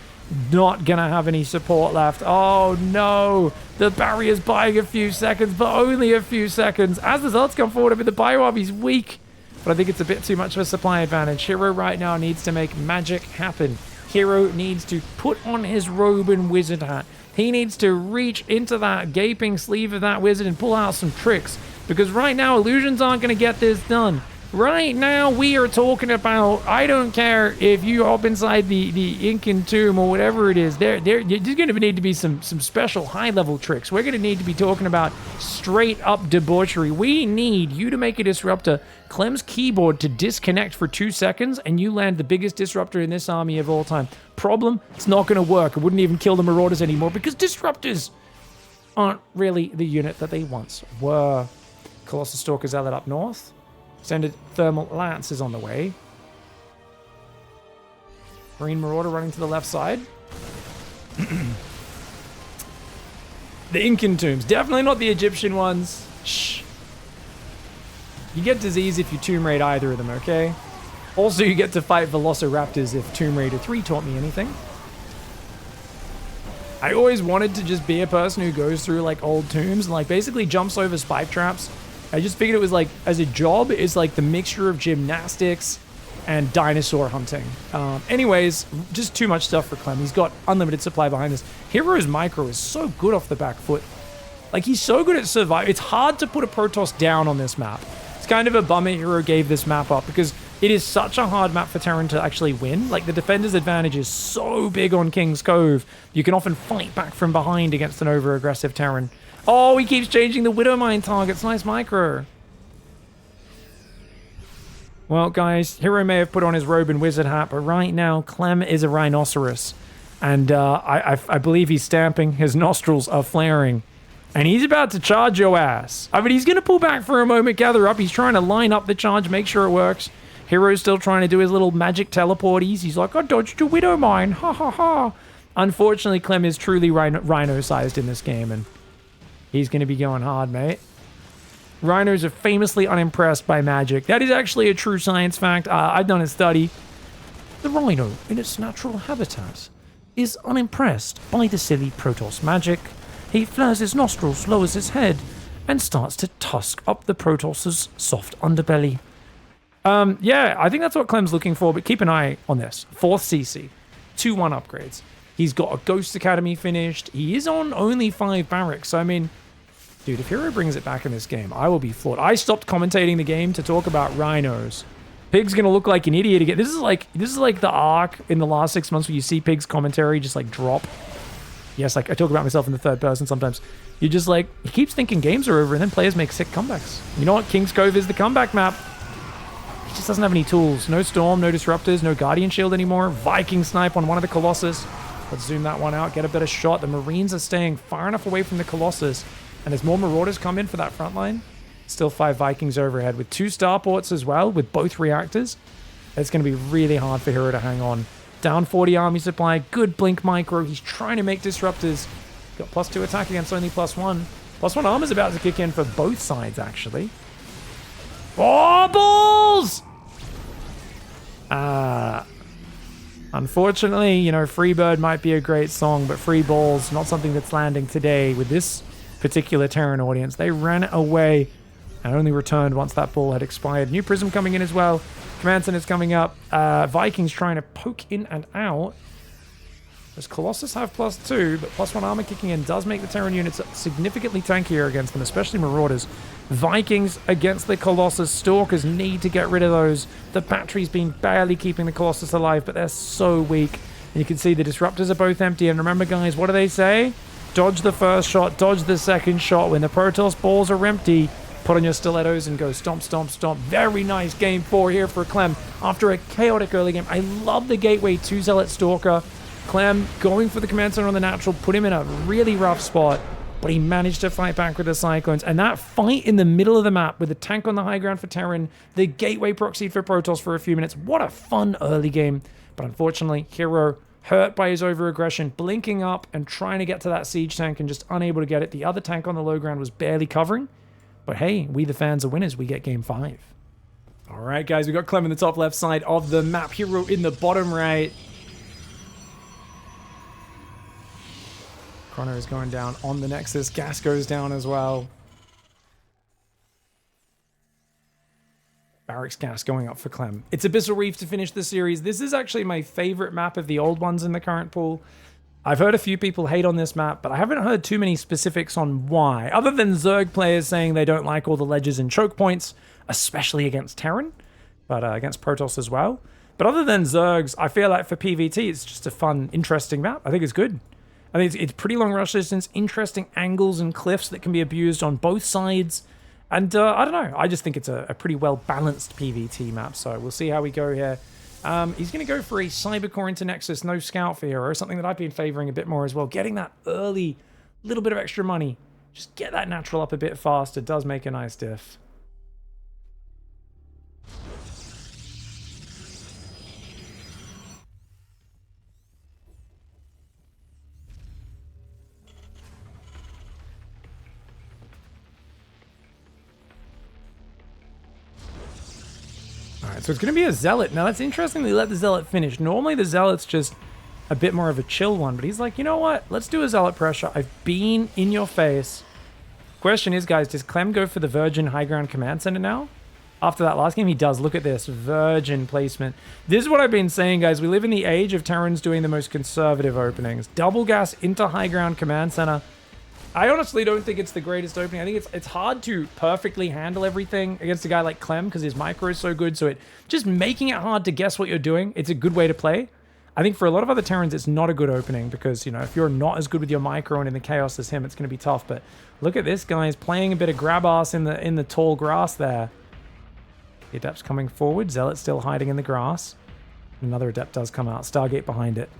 Speaker 1: not gonna have any support left. Oh no! The barrier's buying a few seconds, but only a few seconds. As the Zealots come forward, I mean, the Bio-Arb, he's weak. But I think it's a bit too much of a supply advantage. Hero right now needs to make magic happen. Hero needs to put on his robe and wizard hat. He needs to reach into that gaping sleeve of that wizard and pull out some tricks. Because right now, illusions aren't going to get this done. Right now, we are talking about, I don't care if you hop inside the Incan tomb or whatever it is, there's going to need to be some special high-level tricks. We're going to need to be talking about straight-up debauchery. We need you to make a disruptor, Clem's keyboard to disconnect for 2 seconds, and you land the biggest disruptor in this army of all time. Problem, it's not going to work. It wouldn't even kill the Marauders anymore because disruptors aren't really the unit that they once were. Colossus Stalker Zealot up north. Extended Thermal Lance is on the way. Marine Marauder running to the left side. The Incan tombs. Definitely not the Egyptian ones. Shh. You get disease if you tomb raid either of them, okay? Also, you get to fight Velociraptors if Tomb Raider 3 taught me anything. I always wanted to just be a person who goes through, like, old tombs and, like, basically jumps over spike traps. I just figured it was like, as a job, it's like the mixture of gymnastics and dinosaur hunting. Anyways, just too much stuff for Clem. He's got unlimited supply behind this. Hero's micro is so good off the back foot. Like, he's so good at surviving. It's hard to put a Protoss down on this map. It's kind of a bummer Hero gave this map up because it is such a hard map for Terran to actually win. Like, the defender's advantage is so big on King's Cove. You can often fight back from behind against an over-aggressive Terran. Oh, he keeps changing the Widowmine targets. Nice micro. Well, guys, Hero may have put on his robe and wizard hat, but right now, Clem is a rhinoceros. And I believe he's stamping. His nostrils are flaring. And he's about to charge your ass. I mean, he's going to pull back for a moment, gather up. He's trying to line up the charge, make sure it works. Hero's still trying to do his little magic teleporties. He's like, I dodged a Widowmine. Ha, ha, ha. Unfortunately, Clem is truly rhino-sized in this game, and he's going to be going hard, mate. Rhinos are famously unimpressed by magic. That is actually a true science fact. I've done a study. The rhino, in its natural habitat, is unimpressed by the silly Protoss magic. He flares his nostrils, lowers his head, and starts to tusk up the Protoss's soft underbelly. Yeah, I think that's what Clem's looking for, but keep an eye on this. 4th CC, 2-1 upgrades. He's got a Ghost Academy finished. He is on only 5 barracks. So, I mean, dude, if Hero brings it back in this game, I will be floored. I stopped commentating the game to talk about rhinos. Pig's gonna look like an idiot again. This is like the arc in the last 6 months where you see Pig's commentary just like drop. Yes, like I talk about myself in the third person sometimes. You're just like, he keeps thinking games are over and then players make sick comebacks. You know what? King's Cove is the comeback map. He just doesn't have any tools. No Storm, no Disruptors, no Guardian Shield anymore. Viking Snipe on one of the Colossus. Let's zoom that one out, get a better shot. The Marines are staying far enough away from the Colossus. And as more Marauders come in for that front line, still 5 Vikings overhead with 2 starports as well, with both reactors. It's going to be really hard for Hero to hang on. Down 40 army supply, good blink micro. He's trying to make disruptors. Got +2 attack against only +1. +1 armor's about to kick in for both sides, actually. Oh, balls! Unfortunately, you know, Freebird might be a great song, but Free Balls, not something that's landing today with this particular Terran audience. They ran away and only returned once that ball had expired. New Prism coming in as well. Command Center's coming up. Vikings trying to poke in and out. Does Colossus have +2, but +1 armor kicking in does make the Terran units significantly tankier against them, especially Marauders. Vikings against the Colossus. Stalkers need to get rid of those. The battery's been barely keeping the Colossus alive, but they're so weak. And you can see the Disruptors are both empty. And remember, guys, what do they say? Dodge the first shot, dodge the second shot. When the Protoss balls are empty, put on your stilettos and go stomp, stomp, stomp. Very nice game 4 here for Clem after a chaotic early game. I love the Gateway 2 Zealot Stalker. Clem going for the Command Center on the natural, put him in a really rough spot, but he managed to fight back with the Cyclones. And that fight in the middle of the map with the tank on the high ground for Terran, the Gateway proxy for Protoss for a few minutes. What a fun early game. But unfortunately, Hero hurt by his over-aggression, blinking up and trying to get to that siege tank and just unable to get it. The other tank on the low ground was barely covering. But hey, we the fans are winners. We get game 5. All right, guys, we got Clem in the top left side of the map. Hero in the bottom right. Chrono is going down on the Nexus. Gas goes down as well. Barracks gas going up for Clem. It's Abyssal Reef to finish the series. This is actually my favorite map of the old ones in the current pool. I've heard a few people hate on this map, but I haven't heard too many specifics on why, other than Zerg players saying they don't like all the ledges and choke points, especially against Terran. but against Protoss as well. But other than Zergs, I feel like for PvT, it's just a fun, interesting map. I think it's good. I think it's pretty long rush distance, interesting angles and cliffs that can be abused on both sides. And I don't know, I just think it's a pretty well-balanced PvT map, so we'll see how we go here. He's going to go for a Cybercore into Nexus, no Scout for Hero, something that I've been favoring a bit more as well. Getting that early, little bit of extra money, just get that natural up a bit faster, does make a nice diff. Alright, so it's going to be a Zealot. Now, that's interesting they let the Zealot finish. Normally, the Zealot's just a bit more of a chill one, but he's like, you know what? Let's do a Zealot pressure. I've been in your face. Question is, guys, does Clem go for the Virgin High Ground Command Center now? After that last game, he does. Look at this. Virgin placement. This is what I've been saying, guys. We live in the age of Terrans doing the most conservative openings. Double gas into High Ground Command Center. I honestly don't think it's the greatest opening. I think it's hard to perfectly handle everything against a guy like Clem because his micro is so good. So it just making it hard to guess what you're doing, it's a good way to play. I think for a lot of other Terrans, it's not a good opening because, you know, if you're not as good with your micro and in the chaos as him, it's going to be tough. But look at this, guys, playing a bit of grab ass in the tall grass there. The Adept's coming forward. Zealot's still hiding in the grass. Another Adept does come out. Stargate behind it.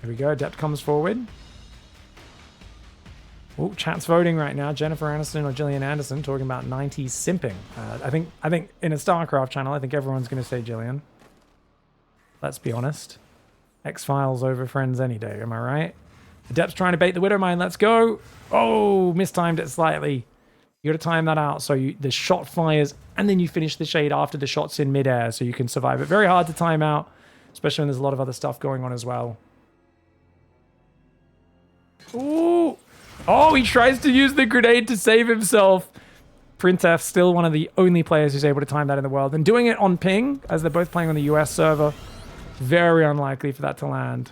Speaker 1: Here we go. Adept comes forward. Oh, chat's voting right now. Jennifer Aniston or Gillian Anderson talking about 90s simping. I think in a StarCraft channel, I think everyone's going to say Gillian. Let's be honest. X-Files over Friends any day. Am I right? Adept's trying to bait the Widowmine. Let's go. Oh, mistimed it slightly. You got to time that out so the shot fires and then you finish the shade after the shot's in midair so you can survive it. Very hard to time out, especially when there's a lot of other stuff going on as well. Ooh. Oh, he tries to use the grenade to save himself. Printf still one of the only players who's able to time that in the world. And doing it on ping, as they're both playing on the US server, very unlikely for that to land.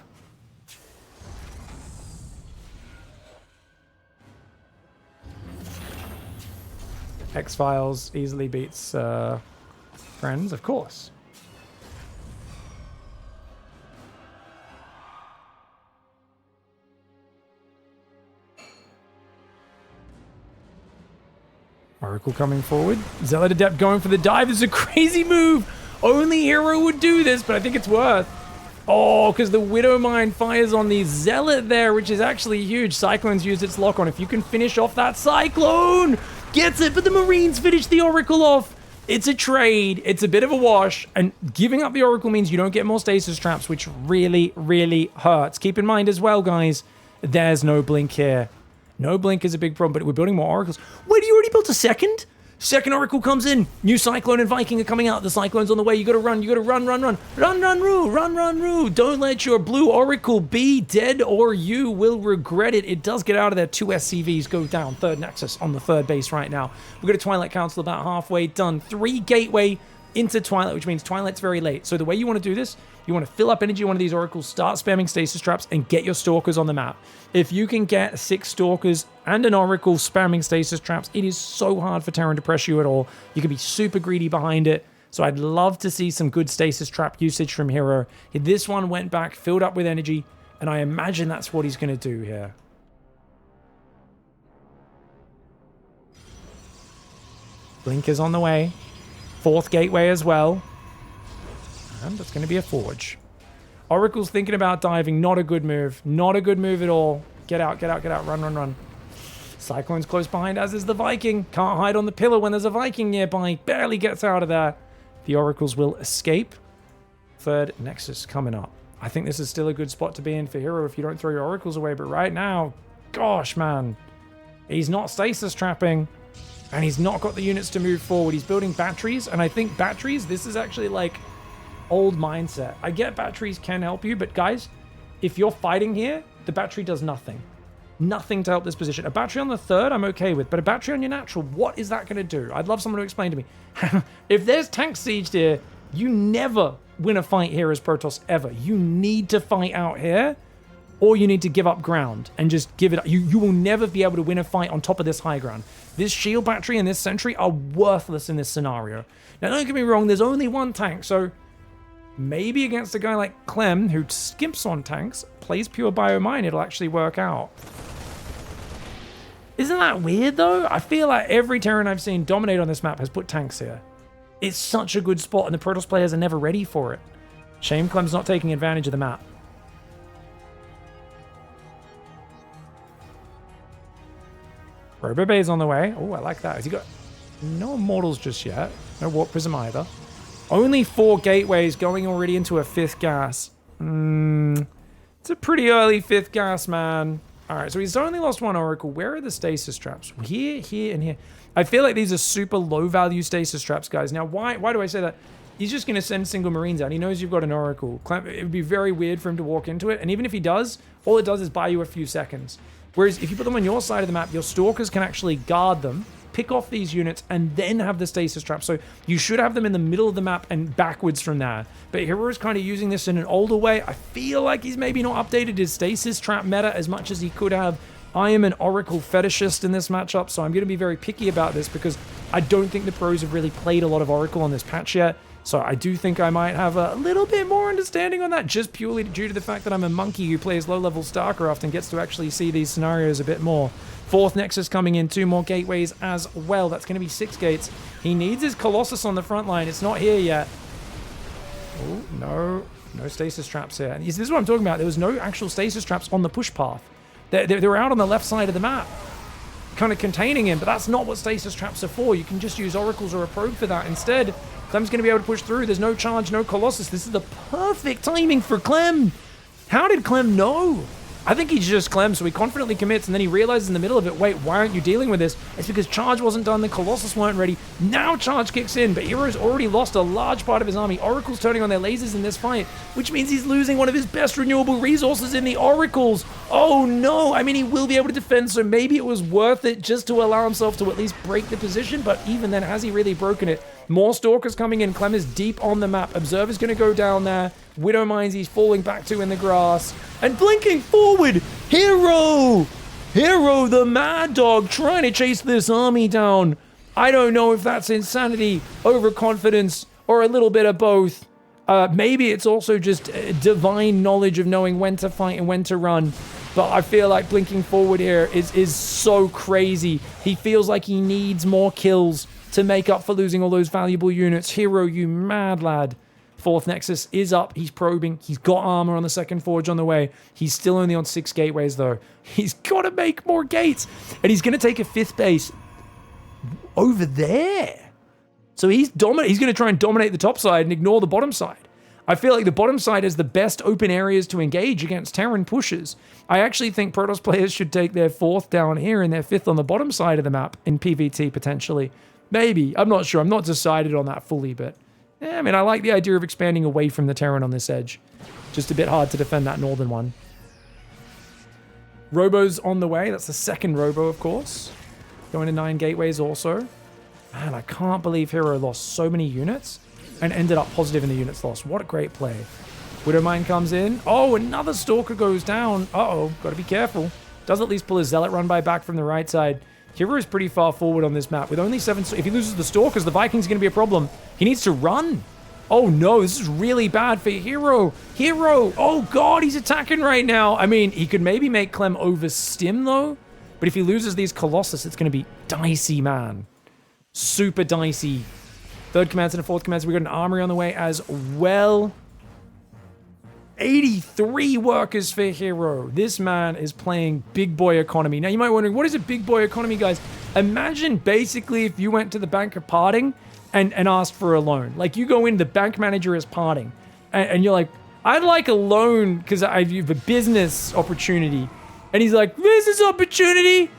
Speaker 1: X-Files easily beats Friends, of course. Oracle coming forward. Zealot Adept going for the dive. This is a crazy move. Only hero would do this, but I think it's worth. Oh, because the Widowmine fires on the Zealot there, which is actually huge. Cyclone's used its lock on. If you can finish off that Cyclone, gets it, but the Marines finish the Oracle off. It's a trade. It's a bit of a wash, and giving up the Oracle means you don't get more stasis traps, which really, really hurts. Keep in mind as well, guys, there's no blink here. No blink is a big problem, but we're building more Oracles. Wait, you already built a second? Second Oracle comes in. New Cyclone and Viking are coming out. The Cyclone's on the way. You gotta run. You gotta run, run, run. Run, run, roo. Run, run, roo. Don't let your blue Oracle be dead or you will regret it. It does get out of there. 2 SCVs go down. Third Nexus on the third base right now. We've got a Twilight Council about halfway done. 3 Gateway into Twilight, which means Twilight's very late. So the way you want to do this, you want to fill up energy on one of these Oracles, start spamming stasis traps, and get your Stalkers on the map. If you can get 6 Stalkers and an Oracle spamming stasis traps, it is so hard for Terran to press you at all. You can be super greedy behind it. So I'd love to see some good stasis trap usage from Hero. This one went back, filled up with energy, and I imagine that's what he's going to do here. Blink is on the way. 4th Gateway as well. And that's going to be a Forge. Oracle's thinking about diving. Not a good move. Not a good move at all. Get out, get out, get out. Run, run, run. Cyclone's close behind, as is the Viking. Can't hide on the pillar when there's a Viking nearby. Barely gets out of there. The Oracles will escape. Third Nexus coming up. I think this is still a good spot to be in for Hero if you don't throw your Oracles away. But right now, gosh, man. He's not stasis trapping. And he's not got the units to move forward. He's building batteries. And I think batteries, this is actually like old mindset. I get batteries can help you, but guys, if you're fighting here, the battery does nothing. Nothing to help this position. A battery on the third, I'm okay with, but a battery on your natural, what is that going to do? I'd love someone to explain to me. If there's tank siege here, you never win a fight here as Protoss ever. You need to fight out here or you need to give up ground and just give it up. You will never be able to win a fight on top of this high ground. This shield battery and this sentry are worthless in this scenario. Now, don't get me wrong, there's only one tank, so maybe against a guy like Clem, who skimps on tanks, plays pure biomine, it'll actually work out. Isn't that weird, though? I feel like every Terran I've seen dominate on this map has put tanks here. It's such a good spot, and the Protoss players are never ready for it. Shame Clem's not taking advantage of the map. Robo Bay's on the way. Oh, I like that. Has he got no immortals just yet? No warp prism either. Only 4 gateways going already into a 5th gas. It's a pretty early 5th gas, man. All right, so he's only lost 1 oracle. Where are the stasis traps? Here, here, and here. I feel like these are super low-value stasis traps, guys. Now, why do I say that? He's just going to send single marines out. He knows you've got an oracle. It would be very weird for him to walk into it. And even if he does, all it does is buy you a few seconds. Whereas if you put them on your side of the map, your stalkers can actually guard them, pick off these units, and then have the stasis trap. So you should have them in the middle of the map and backwards from there. But Hero is kind of using this in an older way. I feel like he's maybe not updated his stasis trap meta as much as he could have. I am an Oracle fetishist in this matchup, so I'm going to be very picky about this because I don't think the pros have really played a lot of Oracle on this patch yet. So I do think I might have a little bit more understanding on that, just purely due to the fact that I'm a monkey who plays low-level StarCraft and gets to actually see these scenarios a bit more. 4th Nexus coming in, 2 more gateways as well. That's going to be 6 gates. He needs his Colossus on the front line. It's not here yet. Oh, no. No stasis traps here. And this is what I'm talking about. There was no actual stasis traps on the push path. They're out on the left side of the map, kind of containing him, but that's not what stasis traps are for. You can just use oracles or a probe for that. Instead, Clem's going to be able to push through. There's no charge, no Colossus. This is the perfect timing for Clem. How did Clem know? I think he's just Clem, so he confidently commits, and then he realizes in the middle of it, wait, why aren't you dealing with this? It's because charge wasn't done, the Colossus weren't ready. Now charge kicks in, but Hero's already lost a large part of his army. Oracle's turning on their lasers in this fight, which means he's losing one of his best renewable resources in the Oracles. Oh no, I mean, he will be able to defend, so maybe it was worth it just to allow himself to at least break the position, but even then, has he really broken it? More Stalkers coming in. Clem is deep on the map. Observer's going to go down there. Widow Mines he's falling back to in the grass. And blinking forward, Hero! Hero, the Mad Dog, trying to chase this army down. I don't know if that's insanity, overconfidence, or a little bit of both. Maybe it's also just divine knowledge of knowing when to fight and when to run. But I feel like blinking forward here is so crazy. He feels like he needs more kills to make up for losing all those valuable units. Hero, you mad lad. 4th Nexus is up. He's probing. He's got armor on the 2nd Forge on the way. He's still only on 6 gateways, though. He's got to make more gates. And he's going to take a 5th base over there. So he's going to try and dominate the top side and ignore the bottom side. I feel like the bottom side is the best open areas to engage against Terran pushes. I actually think Protoss players should take their 4th down here and their 5th on the bottom side of the map in PvT, potentially. Maybe. I'm not sure. I'm not decided on that fully, but I mean, I like the idea of expanding away from the Terran on this edge. Just a bit hard to defend that northern one. Robo's on the way. That's the 2nd Robo, of course. Going to 9 gateways also. Man, I can't believe Hero lost so many units and ended up positive in the units lost. What a great play. Widowmine comes in. Oh, another Stalker goes down. Uh-oh, got to be careful. Does at least pull his Zealot run by back from the right side. Hero is pretty far forward on this map. With only 7... If he loses the Stalkers, the Vikings are going to be a problem. He needs to run. Oh no, this is really bad for Hero. Hero! Oh god, he's attacking right now. I mean, he could maybe make Clem overstim though. But if he loses these Colossus, it's going to be dicey, man. Super dicey. 3rd Commander and 4th Commander. We got an armory on the way as well. 83 workers for Hero. This man is playing big boy economy. Now, you might be wondering, what is a big boy economy, guys? Imagine basically if you went to the Bank of Parting and asked for a loan. Like, you go in, the bank manager is parting, and you're like, I'd like a loan because I have a business opportunity. And he's like, business opportunity?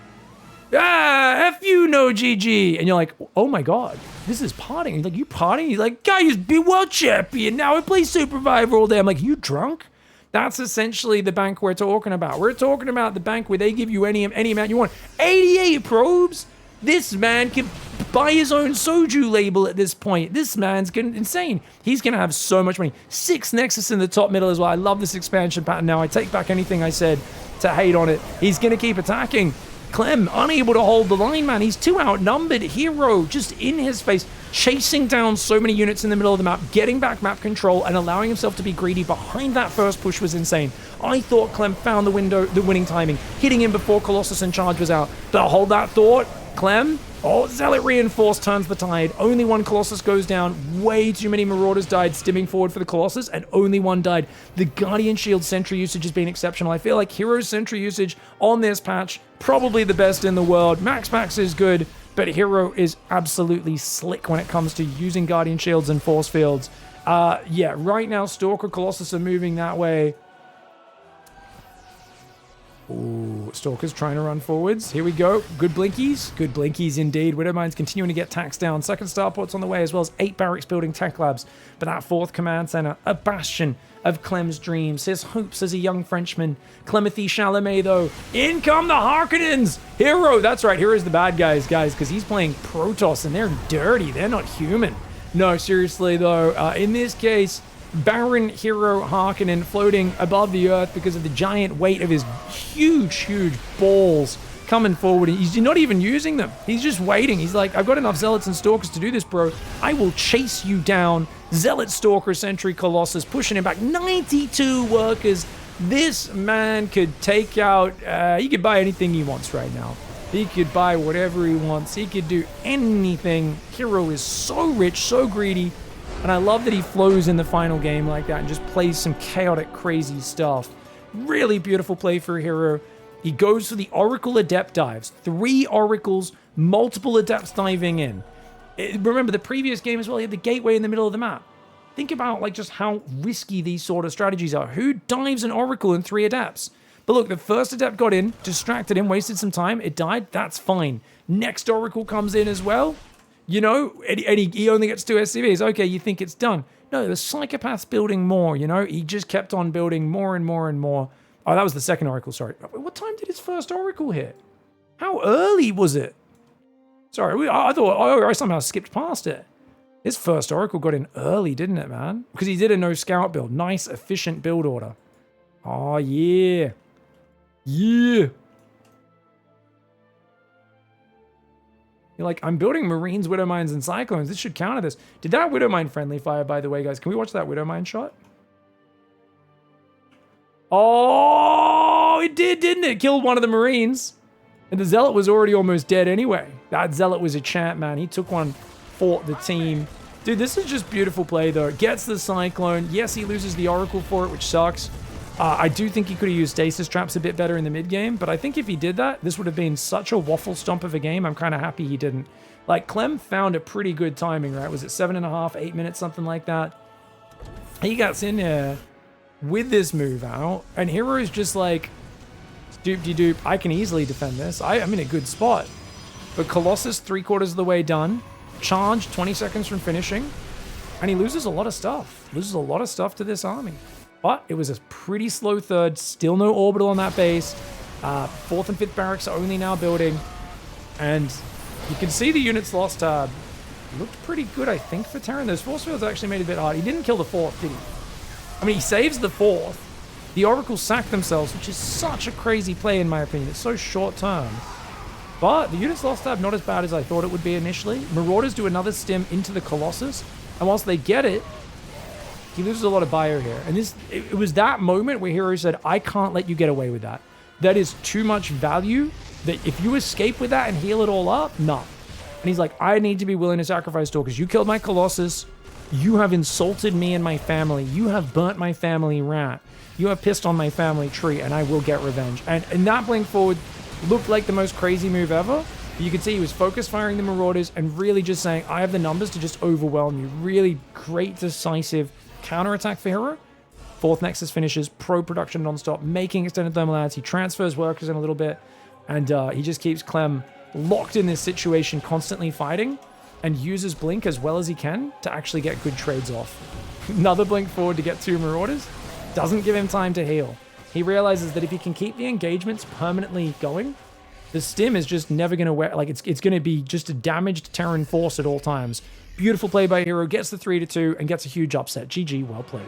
Speaker 1: Ah, F you, no GG. And you're like, oh my god, this is parting. He's like, you parting? He's like, guy used to be world champion, now I play Survivor all day. I'm like, you drunk? That's essentially the bank we're talking about. We're talking about the bank where they give you any amount you want. 88 probes? This man can buy his own soju label at this point. This man's getting insane. He's going to have so much money. 6 Nexus in the top middle as well. I love this expansion pattern now. I take back anything I said to hate on it. He's going to keep attacking. Clem, unable to hold the line, man. He's too outnumbered. Hero just in his face, chasing down so many units in the middle of the map, getting back map control, and allowing himself to be greedy behind that first push was insane. I thought Clem found the window, the winning timing, hitting him before Colossus and Charge was out. But hold that thought, Clem. Oh, Zealot Reinforce turns the tide. Only one Colossus goes down. Way too many Marauders died stimming forward for the Colossus, and only one died. The Guardian Shield Sentry usage has been exceptional. I feel like Hero's Sentry usage on this patch, probably the best in the world. Max is good, but Hero is absolutely slick when it comes to using Guardian Shields and Force Fields. Yeah, right now, Stalker, Colossus are moving that way. Ooh, Stalker's trying to run forwards. Here we go. Good blinkies. Good blinkies indeed. Widowmine's continuing to get taxed down. Second starport's on the way, as well as 8 barracks building tech labs. But that 4th command center, a bastion of Clem's dreams, his hopes as a young Frenchman. Clementhy Chalamet, though. In come the Harkonnens! Hero! That's right, Hero's the bad guys, because he's playing Protoss, and they're dirty. They're not human. No, seriously, though. In this case, Baron Hero Harkonnen floating above the earth because of the giant weight of his huge balls coming forward. He's not even using them. He's just waiting. He's like, I've got enough Zealots and Stalkers to do this, bro. I will chase you down. Zealot, Stalker, Sentry, Colossus, pushing him back. 92 workers. This man could take out... he could buy anything he wants right now. He could buy whatever he wants. He could do anything. Hero is so rich, so greedy. And I love that he flows in the final game like that and just plays some chaotic, crazy stuff. Really beautiful play for Hero. He goes for the Oracle Adept dives. 3 Oracles, multiple Adepts diving in. Remember the previous game as well, he had the Gateway in the middle of the map. Think about like just how risky these sort of strategies are. Who dives an Oracle and 3 Adepts? But look, the first Adept got in, distracted him, wasted some time. It died. That's fine. Next Oracle comes in as well. You know, and he only gets 2 SCVs. Okay, you think it's done. No, the Psychopath's building more, you know? He just kept on building more and more and more. Oh, that was the second Oracle, sorry. What time did his first Oracle hit? How early was it? Sorry, I thought I somehow skipped past it. His first Oracle got in early, didn't it, man? Because he did a no scout build. Nice, efficient build order. Oh, yeah. Yeah. You're like, I'm building Marines, Widowmines, and Cyclones. This should counter this. Did that Widowmine friendly fire, by the way, guys? Can we watch that Widowmine shot? Oh, it did, didn't it? Killed one of the Marines. And the Zealot was already almost dead anyway. That Zealot was a champ, man. He took one, fought the team. Dude, this is just beautiful play, though. Gets the Cyclone. Yes, he loses the Oracle for it, which sucks. I do think he could have used stasis traps a bit better in the mid-game, but I think if he did that, this would have been such a waffle stomp of a game. I'm kind of happy he didn't. Like, Clem found a pretty good timing, right? Was it 7.5, 8 minutes, something like that? He gets in there with this move out, and Hero's just like, doop-de-doop, I can easily defend this. I'm in a good spot. But Colossus, 3/4 of the way done. Charge, 20 seconds from finishing. And he loses a lot of stuff. Loses a lot of stuff to this army. But it was a pretty slow third. Still no orbital on that base. 4th and 5th barracks are only now building. And you can see the units lost looked pretty good, I think, for Terran. Those force fields actually made it a bit hard. He didn't kill the 4th, did he? I mean, he saves the 4th. The Oracles sack themselves, which is such a crazy play in my opinion. It's so short term. But the units lost tab not as bad as I thought it would be initially. Marauders do another stim into the Colossus. And whilst they get it, he loses a lot of bio here. And it was that moment where Hero said, I can't let you get away with that. That is too much value. That if you escape with that and heal it all up, nah. And he's like, I need to be willing to sacrifice Stalkers. You killed my Colossus. You have insulted me and my family. You have burnt my family rat. You have pissed on my family tree, and I will get revenge. And that blink forward looked like the most crazy move ever. You could see he was focus firing the Marauders and really just saying, I have the numbers to just overwhelm you. Really great, decisive counterattack for Hero. 4th Nexus finishes, pro production nonstop, making extended thermal ads. He transfers workers in a little bit, and he just keeps Clem locked in this situation, constantly fighting, and uses Blink as well as he can to actually get good trades off. Another Blink forward to get 2 Marauders. Doesn't give him time to heal. He realizes that if he can keep the engagements permanently going, The stim is just never going to wear, like, it's going to be just a damaged Terran force at all times. Beautiful play by Hero, gets the 3-2, and gets a huge upset. GG, well played.